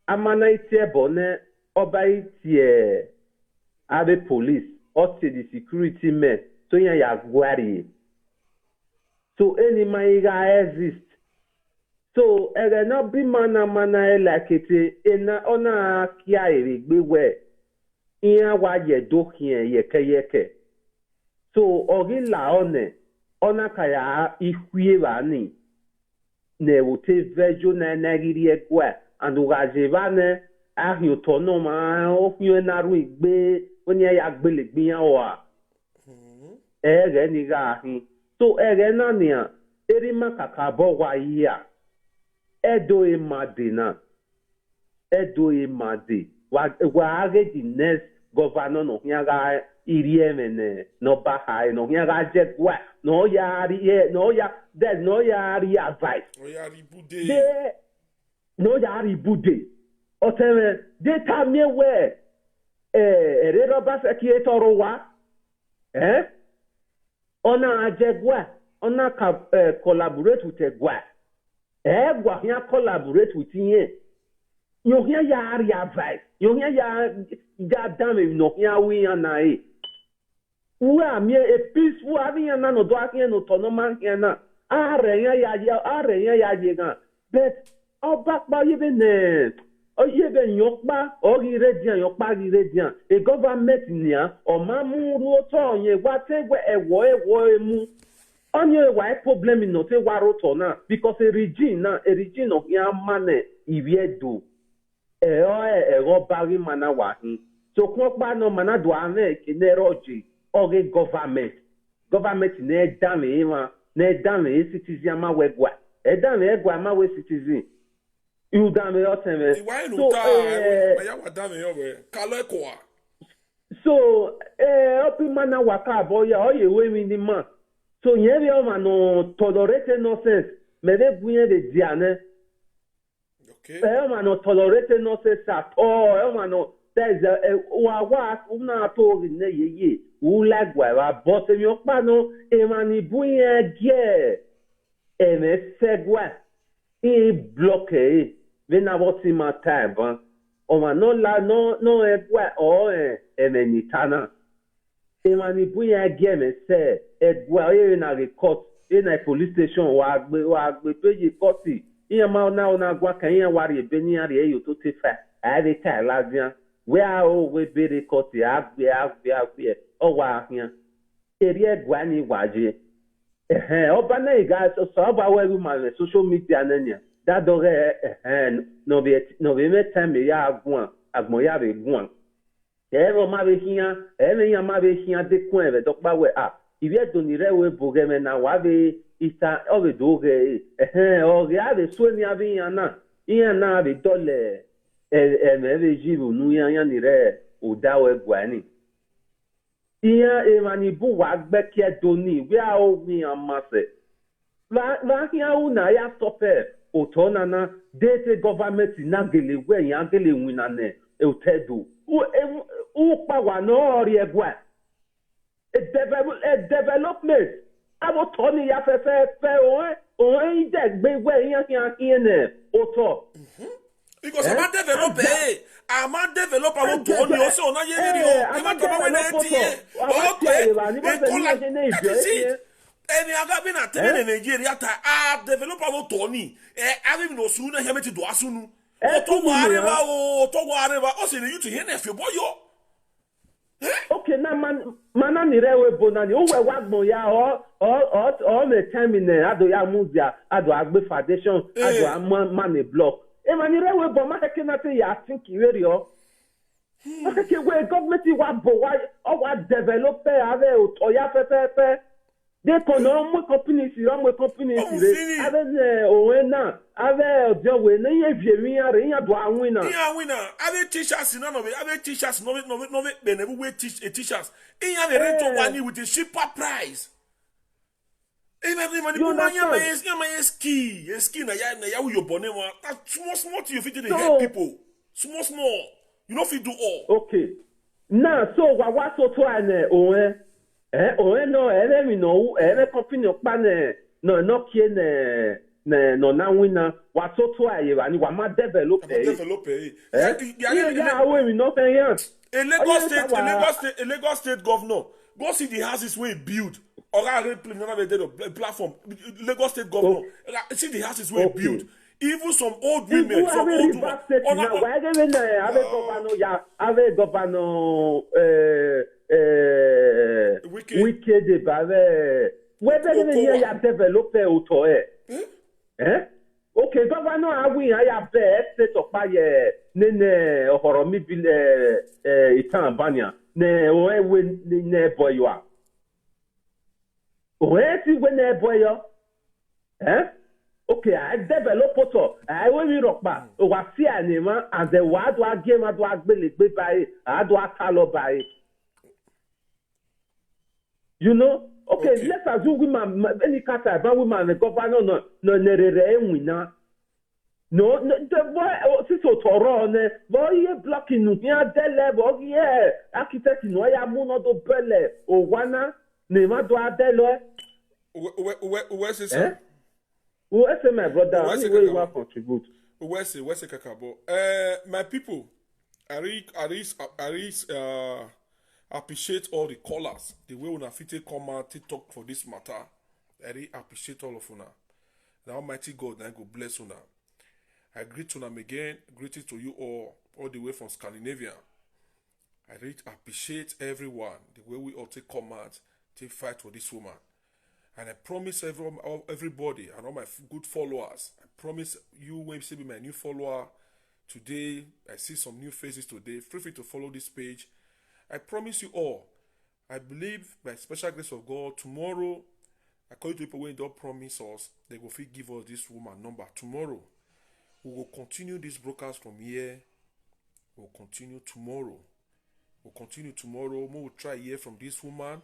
amana itie bone Oba itie abe police or the security men so ya gwari so any maiga exist so no be mana like it ena ona kia irigbe we iya wa ye dokin yeke so ogila ona kaya ihwie bani ne wote vejo na nagiri ekwa and ugajeba ne ahịa ụtọ nọma ofinye na-arụ igbe onye ya gbelegbe ya wa ege niga ahị so ege naanị ya erima kaka bọwa ya edoghị mmadụ wa agha di next gọvanọ nọ ya ga iri emene n'ọba ha nọ ya ga jekwa na ọya ari advice na ọya ari bude Oteme data me we roba secretary wa ona ajegwa ona collaborate with egwa gwa hia collaborate with yin yo hia ya ari advice yo hia ya gadam no hia wi na wa me a peaceful avian na no do akin no to no man hia na are ya gan but oba pa even Oyebe nyokpa ogire dian yokpa gire dian a government nia o mamuru oto onye wategwe ewo emu onye wa problem no te waroto na because a regime of ya mane iviedo ego bari mana wahi so kwokpa no mana do ane kineroji oge government na dame citizen ma wegwa dame egwa ma we citizen you dame oteme so opi mana waka boya oye we mi ni man so yeri o ma no tolerate nonsense me de buye de diane okay o ma no tolerate nonsense at all o ma no there's wa una to ne yeye u lagwa wa but mi o pa no e ma ni buye ge e me segwa e bloqué vena voti ma time o ma no egwa o emenitana e ma ni buya game se egwa e na record e na police station wa gbe peji court iya ma na gwa kan ya wari ebe ni ari eyo to te fa a de ta lazian we we be record agbe o wa ahia eri egwa ni waje ọba na iga so ọba weru ma social media nanya that dore no be me time ya agbon ya be gun ero ma be hian ya ma be hian de kun e do pa we ibi edo ni re we boge me na wa be ita o be doge o ya be so ni abi yan na be dole me be jiru nu yan ni re o da we gwani iya emanibu wa gbeke doni we a ogun amase va hia una ya stope otona na date government na gele we yan gele wina ne eutedo u pa wa no ori egwa a development abo toni ya fe òun ń dẹ̀ gbé wẹ́ yán nẹ̀ ó tọ̀. Because I'm a developer. I'm a developer. I'm going to also na ye video. I'm a developer. Okay. That is it. Any aga been at Nigeria ta a developer no Tony. Abi no sunu na hemeti do asunu. O to wareba o to wareba. O se you to hear na fe boyo. Okay, na mana ni rewe bonani. O we wagbo ya o me time ne ado ya muzia ado agbe foundation ado man block. Emanire we bo ma ke na te ya think iwe yo. Ma ke we government wa bo wa developer ave o ya pepe. They kono mo companies re ave o na ave ojo we na ye vie mi are ya do anwin na. Ya win na ave teachers no ave teachers no be never we teachers. In ya the rent of one with a cheaper price. Ski na ya your bonnet one. That small to you fit to help people. Small. You know fit do all. Okay. Now so what so to an no mi no company pa no kie no na wina wa so to aye wa ni wa ma develop ya we mi no say yan. A Lagos state governor go see the houses where he build. Or I a platform. Lagos state governor. See the houses where he build. Even some old women, some old women. Wicked whether they are developer auto okay, governor I have state of fire nene horomi itan banya ne we ne boy you are. Where is when a boy? Okay, I develop photo. I will be rock back. Oh, I see an ema and the word I game at what Billy by I do a color by. You know? Okay, let's assume women any cat about women the governor no winner. No, the boy so toro ne boy blocking here the level yeah architect no ya muno do belle o wana. Nema do adelo. Where's it, sir? Where's my brother? Where you want contribute? Where's it, Kakabo? My people, I appreciate all the callers. The way una fit come out to talk for this matter. I really appreciate all of una. The Almighty God, I go bless una. I greet una again. Greetings to you all the way from Scandinavia. I really appreciate everyone. The way we all take come out. Take fight for this woman, and I promise everybody and all my good followers. I promise you when you be my new follower today. I see some new faces today. Feel free to follow this page. I promise you all. I believe by special grace of God tomorrow. According to people when don't promise us, they will give us this woman number tomorrow. We will continue this broadcast from here. We'll continue tomorrow. We will try hear from this woman.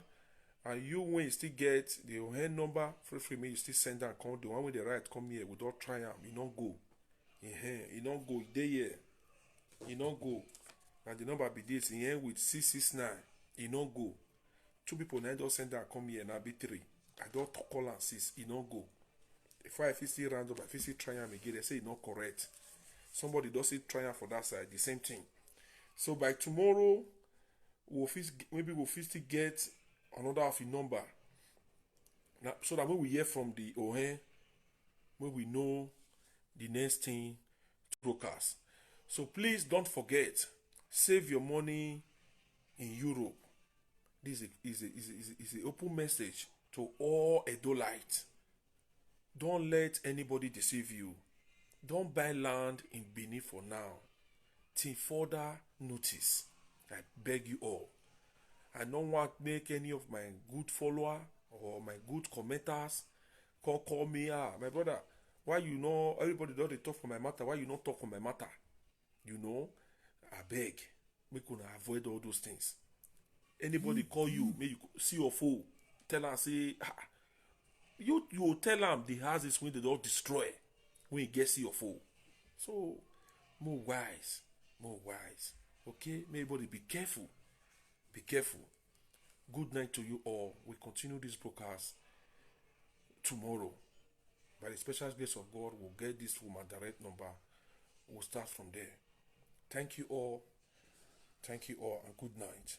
And you, when you still get the hand number, free me, you still send that come. The one with the right come here, we don't try them. You don't go. You don't go. They here. You don't go. And the number be this. In here with 669. You don't go. Two people now don't send that come here. Now be 3. I don't call and 6. You don't go. If I see random, if I see try them again, they say it's not correct. Somebody does say try them for that side. The same thing. So by tomorrow, we'll still get another of the number now, so that when we hear from the Ohen, when we know the next thing to broadcast. So please don't forget, save your money in Europe. This is an open message to all Edolites. Don't let anybody deceive you. Don't buy land in Benin for now. Till further notice. I beg you all. I don't want to make any of my good follower or my good commenters call me, my brother, why you know everybody does they talk for my matter? Why you not talk for my matter? You know, I beg, make una avoid all those things. Anybody call you, may you see your fool, tell her, say, you will tell them the houses when they don't destroy, when you get see your fool. So, more wise, okay? May everybody be careful. Be careful. Good night to you all. We continue this broadcast tomorrow. By the special grace of God, we'll get this woman direct number. We'll start from there. Thank you all. Thank you all, and good night.